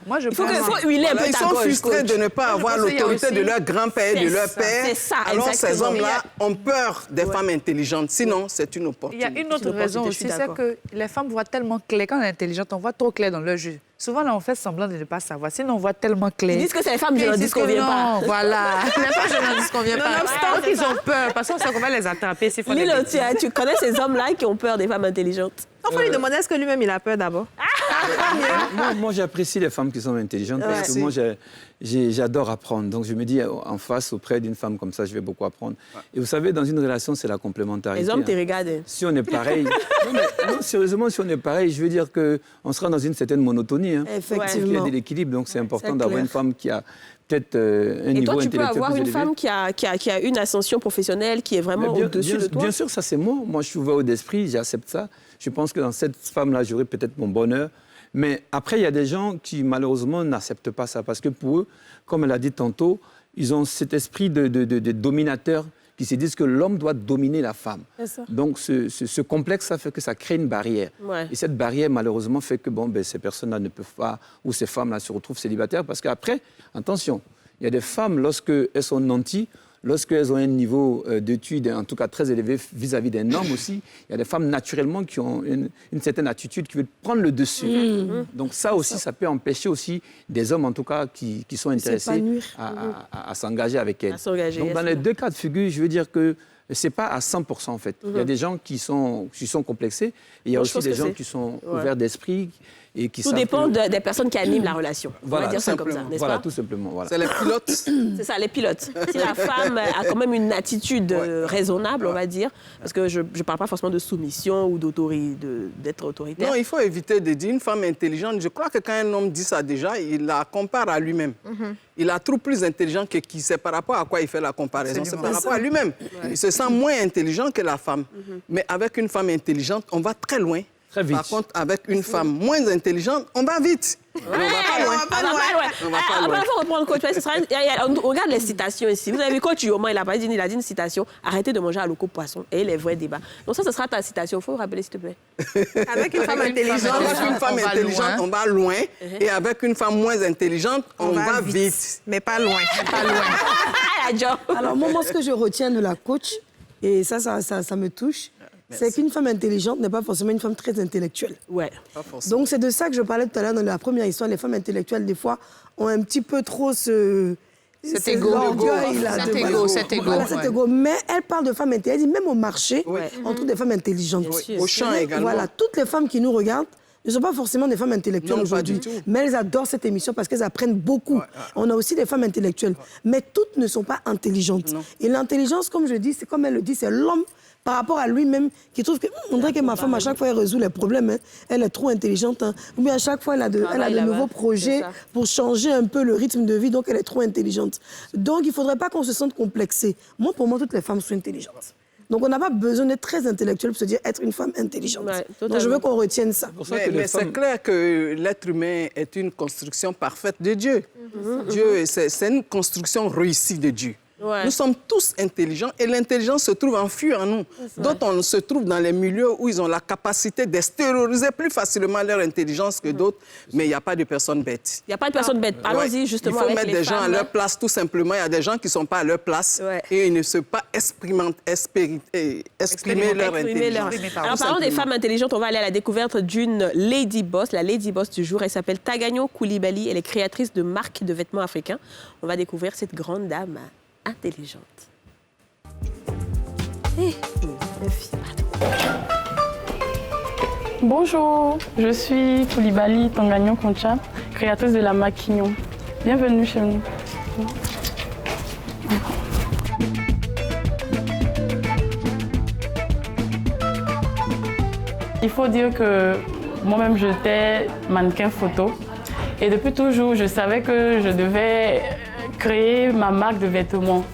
Moi, je il faut huiler un peu ta gorge. Ils sont frustrés de ne pas avoir l'autorité de leur grand-père et de leur père. Alors, ces hommes-là ont peur des femmes intelligentes. Sinon, c'est une opportunité. Il y a une autre raison aussi, c'est que les femmes voient tellement clair. Quand on est intelligente, on voit trop clair dans leur jeu. Souvent, là, on fait semblant de ne pas savoir. Sinon, on voit tellement clair. Ils disent que c'est les femmes je n'en dis qu'on vient pas. Voilà. Les femmes je n'en dis qu'on vient pas. Donc, ils ont peur. Parce qu'on sait qu'on va les attraper. Lilo, tu connais ces hommes-là qui ont peur des femmes intelligentes? Il faut lui demander est-ce que lui-même il a peur d'abord. Moi, j'apprécie les femmes qui sont intelligentes parce que moi, j'adore apprendre. Donc, je me dis, en face, auprès d'une femme comme ça, je vais beaucoup apprendre. Et vous savez, dans une relation, c'est la complémentarité. Les hommes te regardent. Si on est pareil... non, sérieusement, si on est pareil, je veux dire qu'on sera dans une certaine monotonie. Effectivement. Il y a de l'équilibre, donc c'est important d'avoir une femme qui a peut-être un niveau intellectuel. Et toi, tu peux avoir une élevé. femme qui a une ascension professionnelle, qui est vraiment au-dessus de toi? Bien sûr, ça c'est moi. Moi, je suis ouvert d'esprit, j'accepte ça. Je pense que dans cette femme-là, j'aurai peut-être mon bonheur. Mais après, il y a des gens qui, malheureusement, n'acceptent pas ça. Parce que pour eux, comme elle a dit tantôt, ils ont cet esprit de dominateur qui se disent que l'homme doit dominer la femme. Donc, ce complexe, ça fait que ça crée une barrière. Et cette barrière, malheureusement, fait que ces personnes-là ne peuvent pas, ou ces femmes-là se retrouvent célibataires. Parce qu'après, attention, il y a des femmes, lorsqu'elles sont nanties, lorsqu'elles ont un niveau d'études, en tout cas très élevé vis-à-vis des normes aussi, il y a des femmes naturellement qui ont une certaine attitude qui veulent prendre le dessus. Donc ça aussi, ça peut empêcher aussi des hommes, en tout cas, qui sont intéressés à s'engager avec elles. Donc dans les deux cas de figure, je veux dire que ce n'est pas à 100% en fait. Il y a des gens qui sont complexés, et il y a aussi des gens qui sont ouverts d'esprit. Et qui tout dépend des personnes qui animent la relation. Voilà, on va dire ça comme ça, n'est-ce pas? Tout simplement. Voilà. C'est les pilotes. C'est ça, les pilotes. Si la femme a quand même une attitude raisonnable, on va dire, parce que je ne parle pas forcément de soumission ou d'être autoritaire. Non, il faut éviter de dire une femme intelligente. Je crois que quand un homme dit ça déjà, il la compare à lui-même. Il la trouve plus intelligent que qui. C'est par rapport à quoi il fait la comparaison. C'est par rapport à lui-même. Il se sent moins intelligent que la femme. Mais avec une femme intelligente, on va très loin. Par contre, avec une femme moins intelligente, on va vite. On va pas loin. On va reprendre coach. On regarde les citations ici. Vous avez vu, coach Yoma, il a dit une citation. Arrêtez de manger à l'eau poisson. Et les vrais débats. Donc ça, ce sera ta citation. Il faut rappeler, s'il te plaît. Avec une femme intelligente, on va loin. Et avec une femme moins intelligente, on va vite. Mais pas loin. Alors moi, ce que je retiens de la coach, et ça me touche, c'est qu'une femme intelligente n'est pas forcément une femme très intellectuelle. Donc c'est de ça que je parlais tout à l'heure dans la première histoire. Les femmes intellectuelles, des fois, ont un petit peu trop cet égo. Mais elle parle de femmes intelligentes. Elle dit même au marché, on trouve des femmes intelligentes. Au champ également. Voilà, toutes les femmes qui nous regardent, ne sont pas forcément des femmes intellectuelles aujourd'hui, mais elles adorent cette émission parce qu'elles apprennent beaucoup. On a aussi des femmes intellectuelles, mais toutes ne sont pas intelligentes. Et l'intelligence, comme je dis, c'est comme elle le dit, c'est l'homme par rapport à lui-même, qui trouve que, on dirait que ma femme, à chaque fois, elle résout les problèmes. Hein. Elle est trop intelligente. Hein. Ou bien à chaque fois, elle a de nouveaux projets pour changer un peu le rythme de vie, donc elle est trop intelligente. Donc, il ne faudrait pas qu'on se sente complexé. Moi, pour moi, toutes les femmes sont intelligentes. Donc, on n'a pas besoin d'être très intellectuel pour se dire être une femme intelligente. Donc, je veux qu'on retienne ça. Mais c'est clair que l'être humain est une construction parfaite de Dieu. Dieu, c'est une construction réussie de Dieu. Nous sommes tous intelligents et l'intelligence se trouve enfouie en nous. D'autres, on se trouve dans les milieux où ils ont la capacité d'extérioriser plus facilement leur intelligence que d'autres, mais il n'y a pas de personnes bêtes. Il n'y a pas de personnes bêtes. Allons-y justement avec les femmes. Il faut mettre des gens à leur place, tout simplement. Il y a des gens qui ne sont pas à leur place et ils ne se pas exprimer leur intelligence. Alors, parlons des femmes intelligentes. On va aller à la découverte d'une Lady Boss, la Lady Boss du jour. Elle s'appelle Tagagno Coulibaly. Elle est créatrice de marques de vêtements africains. On va découvrir cette grande dame intelligente. Bonjour, je suis Coulibaly Tagagno Concha, créatrice de la Maquignon. Bienvenue chez nous. Il faut dire que moi-même j'étais mannequin photo et depuis toujours je savais que je devais créer ma marque de vêtements.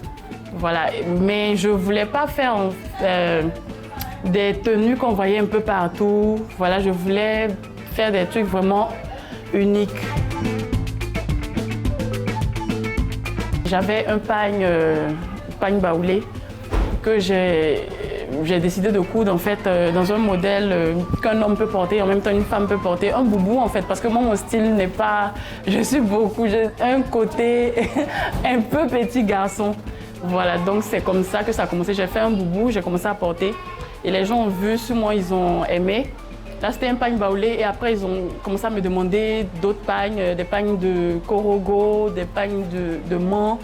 Voilà. Mais je ne voulais pas faire des tenues qu'on voyait un peu partout. Voilà, je voulais faire des trucs vraiment uniques. J'avais un pagne baoulé que j'ai décidé de coudre en fait dans un modèle qu'un homme peut porter et en même temps une femme peut porter, un boubou en fait, parce que moi mon style n'est pas, j'ai un côté un peu petit garçon. Voilà, donc c'est comme ça que ça a commencé. J'ai fait un boubou, j'ai commencé à porter et les gens ont vu sur moi, ils ont aimé. Là c'était un pagne baoulé et après ils ont commencé à me demander d'autres pagnes, des pagnes de Korogo, des pagnes de Mans.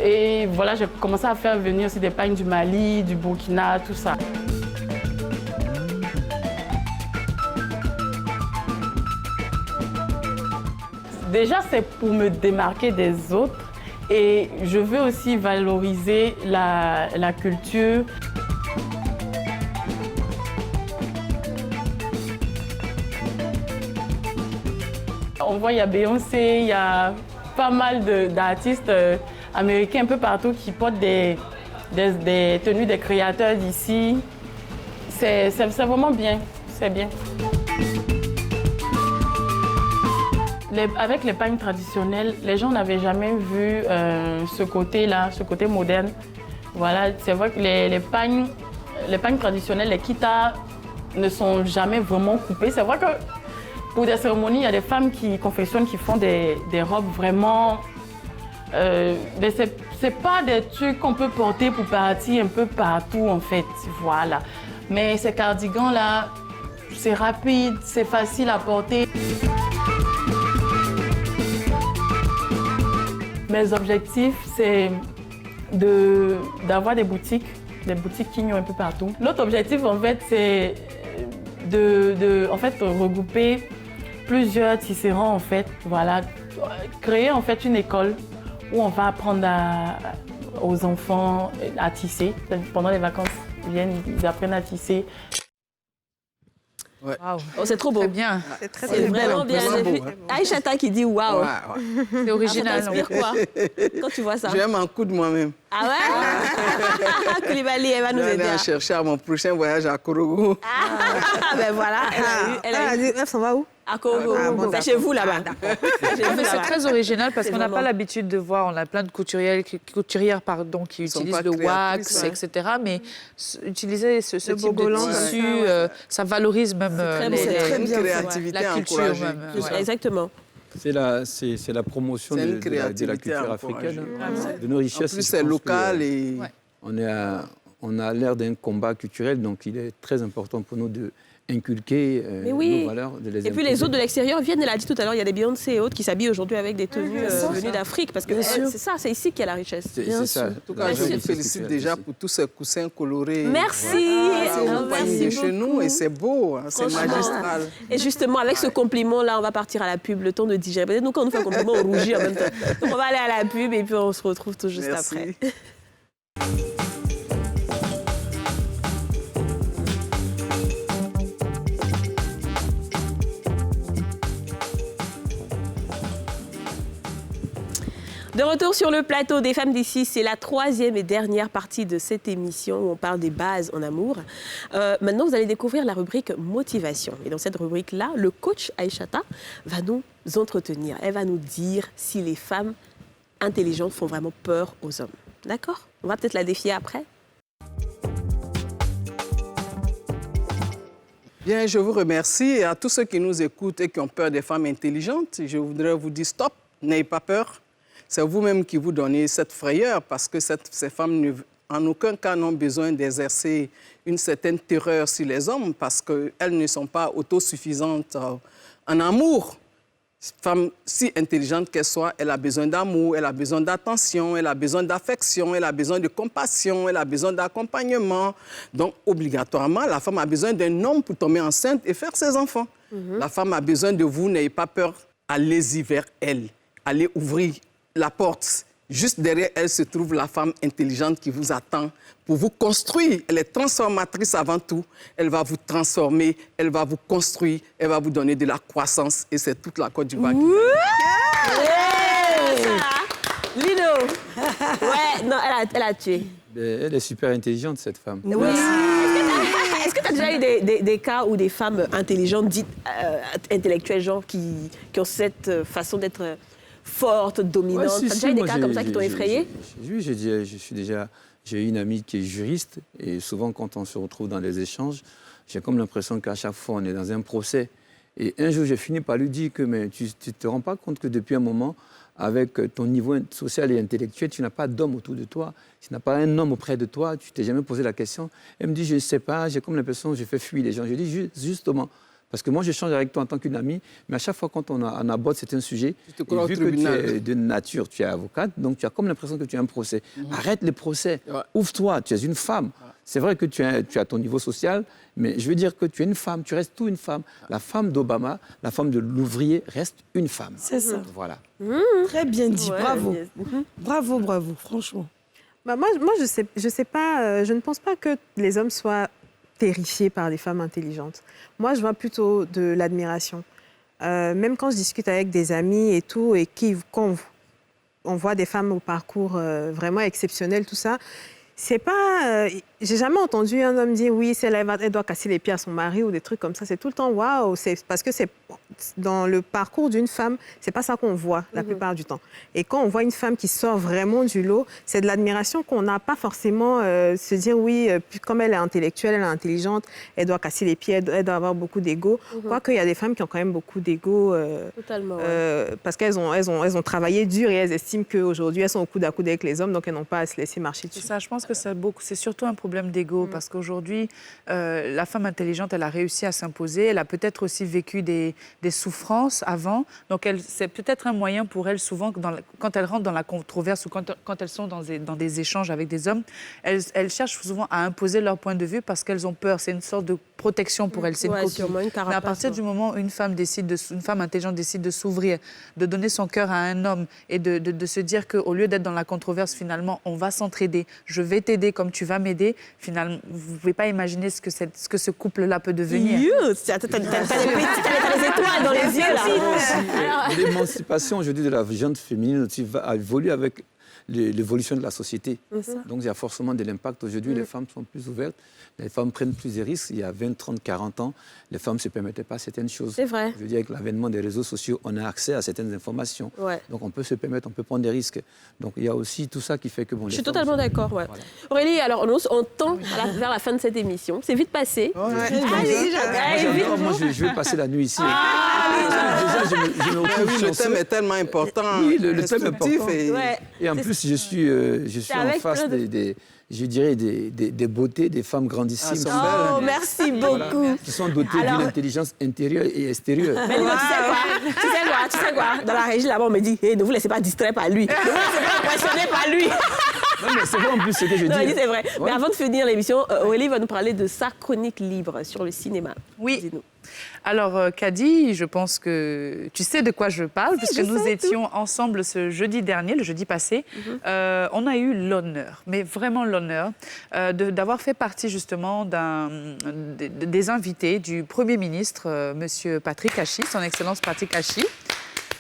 Et voilà, j'ai commencé à faire venir aussi des pagnes du Mali, du Burkina, tout ça. Déjà, c'est pour me démarquer des autres et je veux aussi valoriser la culture. On voit, il y a Beyoncé, il y a pas mal d'artistes américains un peu partout qui portent des tenues des créateurs d'ici. C'est vraiment bien, c'est bien. Avec les pagnes traditionnelles, les gens n'avaient jamais vu ce côté-là, ce côté moderne. Voilà, c'est vrai que les pagnes traditionnelles, les kitas ne sont jamais vraiment coupées. C'est vrai que pour des cérémonies, il y a des femmes qui confectionnent, qui font des robes vraiment... c'est pas des trucs qu'on peut porter pour partir un peu partout, en fait. Voilà. Mais ces cardigans-là, c'est rapide, c'est facile à porter. Mes objectifs, c'est d'avoir des boutiques Kignon un peu partout. L'autre objectif, en fait, c'est de regrouper plusieurs tisserands, en fait. Voilà. Créer, en fait, une école où on va apprendre aux enfants à tisser. Pendant les vacances, ils apprennent à tisser. Ouais. Wow. Oh, c'est trop beau. C'est bien. C'est vraiment bien. Aïchata qui dit waouh. Ouais. C'est original. Ça t'inspire quoi quand tu vois ça? Je vais m'en coudre moi-même. Ah ouais? Coulibaly, elle va nous aider. Je vais aller chercher à mon prochain voyage à Korogo. Ben voilà. Elle a dit, ça va où? À Korogo. C'est chez vous là-bas. C'est très original parce qu'on n'a pas l'habitude de voir. On a plein de couturières qui utilisent le wax, etc. Mais utiliser ce type de tissu, ça valorise même la créativité, la culture. Exactement. C'est la promotion de la culture africaine, de nos richesses. En plus, c'est local et... On on a l'air d'un combat culturel, donc il est très important pour nous d'inculquer nos valeurs, de les Et puis les autres de l'extérieur viennent, elle a dit tout à l'heure, il y a des Beyoncé et autres qui s'habillent aujourd'hui avec des tenues venues d'Afrique, parce que c'est ça, c'est ici qu'il y a la richesse. C'est ça. En tout cas, je vous félicite déjà pour tous ces coussins colorés. Merci. C'est une compagnie de chez nous et c'est beau, hein, c'est magistral. Et justement, avec ce compliment-là, on va partir à la pub, le temps de digérer. Peut-être nous, quand on nous fait un compliment, on rougit en même temps. Donc on va aller à la pub et puis on se retrouve tout juste après. De retour sur le plateau des Femmes d'ici, c'est la 3e et dernière partie de cette émission où on parle des bases en amour. Maintenant, vous allez découvrir la rubrique motivation. Et dans cette rubrique-là, le coach Aïchata va nous entretenir. Elle va nous dire si les femmes intelligentes font vraiment peur aux hommes. D'accord? On va peut-être la défier après. Bien, je vous remercie. Et à tous ceux qui nous écoutent et qui ont peur des femmes intelligentes, je voudrais vous dire stop, n'ayez pas peur. C'est vous-même qui vous donnez cette frayeur parce que ces femmes, en aucun cas, n'ont besoin d'exercer une certaine terreur sur les hommes parce qu'elles ne sont pas autosuffisantes en amour. Femme si intelligente qu'elle soit, elle a besoin d'amour, elle a besoin d'attention, elle a besoin d'affection, elle a besoin de compassion, elle a besoin d'accompagnement. Donc, obligatoirement, la femme a besoin d'un homme pour tomber enceinte et faire ses enfants. La femme a besoin de vous, n'ayez pas peur, allez-y vers elle. Allez ouvrir la porte. Juste derrière elle se trouve la femme intelligente qui vous attend pour vous construire. Elle est transformatrice avant tout. Elle va vous transformer, elle va vous construire, elle va vous donner de la croissance. Et c'est toute la Côte d'Ivoire qui Lino. Ouais, non, elle a tué. Elle est super intelligente, cette femme. Oui. Est-ce que tu as déjà eu des cas où des femmes intelligentes, dites intellectuelles, genre, qui ont cette façon d'être fortes, dominantes? Ouais, Tu as déjà eu des cas comme ça qui t'ont effrayé? Oui, j'ai une amie qui est juriste et souvent quand on se retrouve dans les échanges, j'ai comme l'impression qu'à chaque fois on est dans un procès. Et un jour j'ai fini par lui dire que mais tu te rends pas compte que depuis un moment, avec ton niveau social et intellectuel, tu n'as pas d'homme autour de toi, tu n'as pas un homme auprès de toi, tu t'es jamais posé la question. Elle me dit je ne sais pas, j'ai comme l'impression que je fais fuir les gens. Je dis justement. Parce que moi, j'échange avec toi en tant qu'une amie, mais à chaque fois quand on aborde certains sujets, vu que tu es de nature, tu es avocate, donc tu as comme l'impression que tu as un procès. Arrête les procès, ouvre-toi, tu es une femme. C'est vrai que tu as ton niveau social, mais je veux dire que tu es une femme, tu restes tout une femme. La femme d'Obama, la femme de l'ouvrier reste une femme. C'est ça. Voilà. Très bien dit, bravo. Bravo, franchement. Bah moi, je sais pas, je ne pense pas que les hommes soient terrifiée par des femmes intelligentes. Moi, je vois plutôt de l'admiration. Même quand je discute avec des amis et tout, et quand on voit des femmes au parcours vraiment exceptionnel, tout ça, c'est pas... j'ai jamais entendu un homme dire oui, elle doit casser les pieds à son mari ou des trucs comme ça. C'est tout le temps waouh. Parce que c'est dans le parcours d'une femme, c'est pas ça qu'on voit la plupart du temps. Et quand on voit une femme qui sort vraiment du lot, c'est de l'admiration qu'on n'a pas forcément se dire oui, comme elle est intellectuelle, elle est intelligente, elle doit casser les pieds, elle doit avoir beaucoup d'ego. Quoique il y a des femmes qui ont quand même beaucoup d'ego. Totalement. Parce qu'elles ont travaillé dur et elles estiment qu'aujourd'hui elles sont au coude à coude avec les hommes, donc elles n'ont pas à se laisser marcher dessus. C'est ça, je pense que c'est surtout un problème d'ego parce qu'aujourd'hui, la femme intelligente, elle a réussi à s'imposer. Elle a peut-être aussi vécu des souffrances avant. Donc, c'est peut-être un moyen pour elle, souvent, quand elles rentrent dans la controverse ou quand elles sont dans des échanges avec des hommes, elles cherchent souvent à imposer leur point de vue parce qu'elles ont peur. C'est une sorte de protection pour elles. C'est une coquille. Mais à partir du moment où une femme intelligente décide de s'ouvrir, de donner son cœur à un homme et de se dire qu'au lieu d'être dans la controverse, finalement, on va s'entraider. Je vais t'aider comme tu vas m'aider. Finalement, vous ne pouvez pas imaginer ce que ce couple-là peut devenir. T'as des étoiles dans les yeux, là. L'émancipation aujourd'hui de la gente féminine a évolué avec l'évolution de la société. Donc il y a forcément de l'impact. Aujourd'hui, les femmes sont plus ouvertes, les femmes prennent plus de risques. Il y a 20, 30, 40 ans, les femmes ne se permettaient pas certaines choses. C'est vrai. Je veux dire, avec l'avènement des réseaux sociaux, on a accès à certaines informations. Ouais. Donc on peut se permettre, on peut prendre des risques. Donc il y a aussi tout ça qui fait que... Bon, je suis totalement d'accord, ouais. Voilà. Aurélie, alors on tend vers la fin de cette émission. C'est vite passé. Moi, je vais passer la nuit ici. Déjà, je me retrouve oui, le thème est tellement important. Oui, le thème est important. Et... Et en plus, je suis en face je dirais, des beautés, des femmes grandissimes. Oh, merci beaucoup. Voilà, qui sont dotées d'une intelligence intérieure et extérieure. Mais Lino, tu sais quoi? Dans la régie, là-bas, on me dit, hey, ne vous laissez pas distraire par lui. Ne vous laissez pas impressionner par lui. Non, mais c'est vrai en plus ce que je dis. Non, c'est vrai. Ouais. Mais avant de finir l'émission, Aurélie va nous parler de sa chronique libre sur le cinéma. Oui. Dis-nous. Alors, Kadi, je pense que tu sais de quoi je parle, puisque nous étions ensemble ce jeudi dernier, le jeudi passé. On a eu l'honneur, mais vraiment l'honneur, d'avoir fait partie justement des invités du Premier ministre, Monsieur Patrick Hachi, son Excellence Patrick Hachi.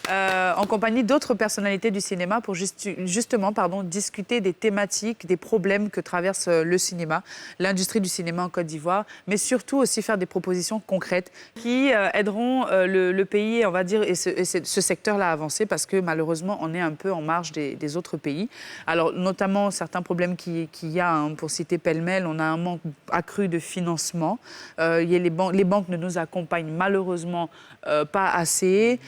En compagnie d'autres personnalités du cinéma pour justement discuter des thématiques, des problèmes que traverse le cinéma, l'industrie du cinéma en Côte d'Ivoire, mais surtout aussi faire des propositions concrètes qui aideront le pays, on va dire, et ce secteur-là à avancer parce que malheureusement, on est un peu en marge des autres pays. Alors, notamment, certains problèmes qu'il y a, pour citer pêle-mêle, on a un manque accru de financement. Les banques ne nous accompagnent malheureusement pas assez.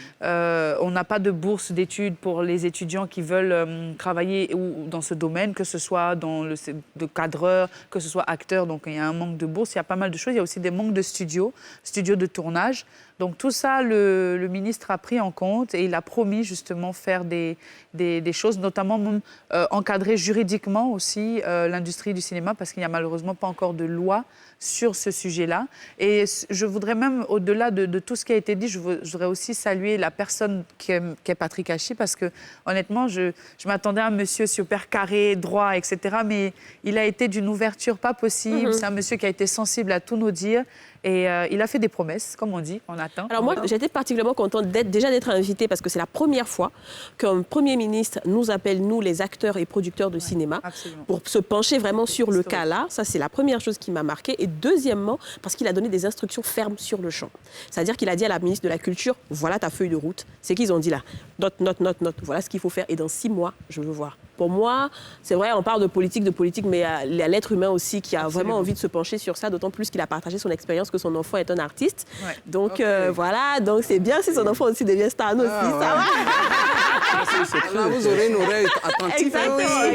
On n'a pas de bourse d'études pour les étudiants qui veulent travailler dans ce domaine, que ce soit dans le cadreur, que ce soit acteur. Donc, il y a un manque de bourse. Il y a pas mal de choses. Il y a aussi des manques de studios de tournage. Donc, tout ça, le ministre a pris en compte et il a promis justement faire des choses, notamment même, encadrer juridiquement aussi l'industrie du cinéma parce qu'il n'y a malheureusement pas encore de loi sur ce sujet-là. Et je voudrais même, au-delà de tout ce qui a été dit, je voudrais aussi saluer la personne qu'est Patrick Hachi parce que, honnêtement, je m'attendais à un monsieur super carré, droit, etc. Mais il a été d'une ouverture pas possible. C'est un monsieur qui a été sensible à tous nos dires. Et il a fait des promesses, comme on dit, on attend. Alors moi, j'étais particulièrement contente d'être invitée parce que c'est la première fois qu'un Premier ministre nous appelle, nous, les acteurs et producteurs de cinéma, pour se pencher vraiment sur le cas-là. Ça, c'est la première chose qui m'a marquée. Et deuxièmement, parce qu'il a donné des instructions fermes sur le champ. C'est-à-dire qu'il a dit à la ministre de la Culture, voilà ta feuille de route. C'est qu'ils ont dit là, note. Voilà ce qu'il faut faire. Et dans 6 mois, je veux voir. Pour moi, c'est vrai, on parle de politique, mais il y a l'être humain aussi qui a vraiment envie de se pencher sur ça, d'autant plus qu'il a partagé son expérience que son enfant est un artiste. Ouais. Donc voilà, donc c'est bien si son enfant aussi devient star aussi, ça va. Là, vous aurez une oreille attentive,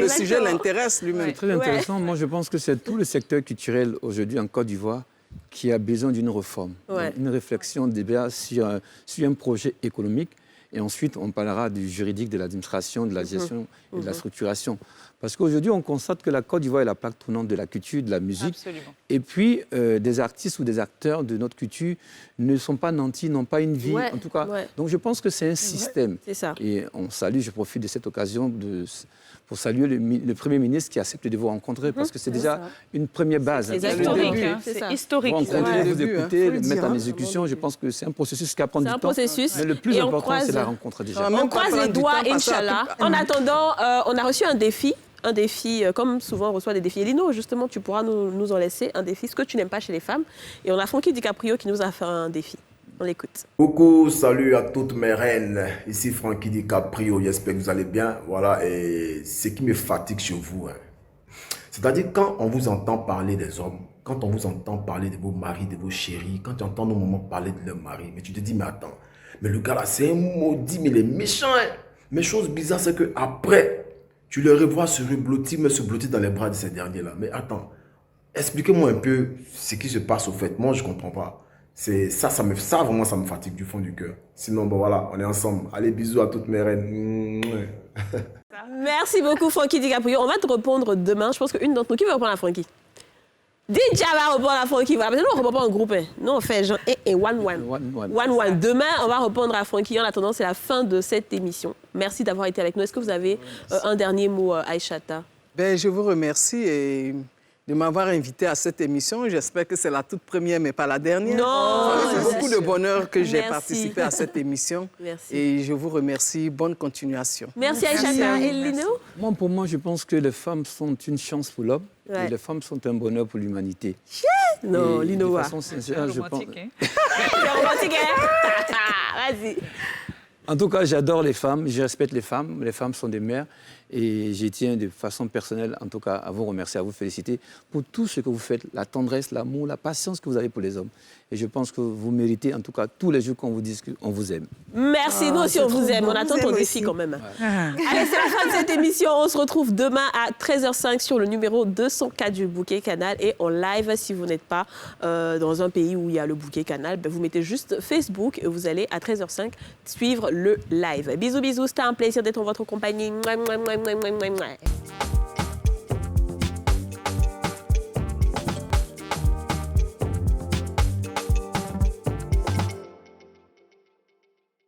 le sujet l'intéresse lui-même. C'est très intéressant. Moi, je pense que c'est tout le secteur culturel aujourd'hui en Côte d'Ivoire qui a besoin d'une réforme, une réflexion, débat sur un projet économique. Et ensuite, on parlera du juridique, de l'administration, de la gestion et de la structuration. Parce qu'aujourd'hui, on constate que la Côte d'Ivoire est la plaque tournante de la culture, de la musique. Absolument. Et puis, des artistes ou des acteurs de notre culture ne sont pas nantis, n'ont pas une vie, en tout cas. Donc, je pense que c'est un système. C'est ça. Et on salue, je profite de cette occasion pour saluer le Premier ministre qui accepte de vous rencontrer, parce que c'est déjà une première base. C'est historique. C'est historique. Vous rencontrer, vous écouter, le mettre en exécution, je pense que c'est un processus qui va prendre du temps. C'est un processus. Mais le plus important, c'est la rencontre déjà. On croise les doigts, Inch'Allah. En attendant, on a reçu un défi, comme souvent on reçoit des défis. Lino, justement, tu pourras nous en laisser un défi, ce que tu n'aimes pas chez les femmes. Et on a Frankie DiCaprio qui nous a fait un défi. On l'écoute. Coucou, salut à toutes mes reines. Ici Frankie DiCaprio, j'espère que vous allez bien. Voilà, et ce qui me fatigue chez vous, c'est-à-dire quand on vous entend parler des hommes, quand on vous entend parler de vos maris, de vos chéris, quand tu entends nos mamans parler de leur mari, mais tu te dis, mais attends, mais le gars là, c'est un maudit, mais il est méchant. Mais chose bizarre, c'est qu'après, tu le revois se blottir dans les bras de ces derniers-là. Mais attends, expliquez-moi un peu ce qui se passe au fait. Moi, je ne comprends pas. Ça vraiment, ça me fatigue du fond du cœur. Sinon, bon voilà, on est ensemble. Allez, bisous à toutes mes reines. Merci beaucoup, Frankie DiCaprio. On va te répondre demain. Je pense qu'une d'entre nous, qui va répondre à Frankie? Didja va répondre à Frankie. Parce que nous, on ne répond pas en groupe. Nous, on fait genre one. Demain, on va répondre à Frankie. En attendant, c'est la fin de cette émission. Merci d'avoir été avec nous. Est-ce que vous avez un dernier mot, Aïchata? Je vous remercie de m'avoir invité à cette émission. J'espère que c'est la toute première, mais pas la dernière. Non! C'est beaucoup de bonheur que j'ai participé à cette émission. Merci. Et je vous remercie. Bonne continuation. Merci Aïchata. Et Lino? Pour moi, je pense que les femmes sont une chance pour l'homme. Et les femmes sont un bonheur pour l'humanité. Non, Lino. De façon sincère, je pense... C'est romantique, hein? Vas-y. En tout cas, j'adore les femmes, je respecte les femmes sont des mères. Et je tiens de façon personnelle, en tout cas, à vous remercier, à vous féliciter pour tout ce que vous faites, la tendresse, l'amour, la patience que vous avez pour les hommes. Et je pense que vous méritez, en tout cas, tous les jours qu'on vous dise qu'on vous aime. Merci, nous aussi on vous aime. On attend ton défi quand même. Allez, c'est la fin de cette émission. On se retrouve demain à 13h05 sur le numéro 204 du Bouquet Canal et en live. Si vous n'êtes pas dans un pays où il y a le Bouquet Canal, vous mettez juste Facebook et vous allez à 13h05 suivre le live. Bisous, bisous. C'était un plaisir d'être en votre compagnie. Mouah, mouah, mouah, mouah, mouah, mouah.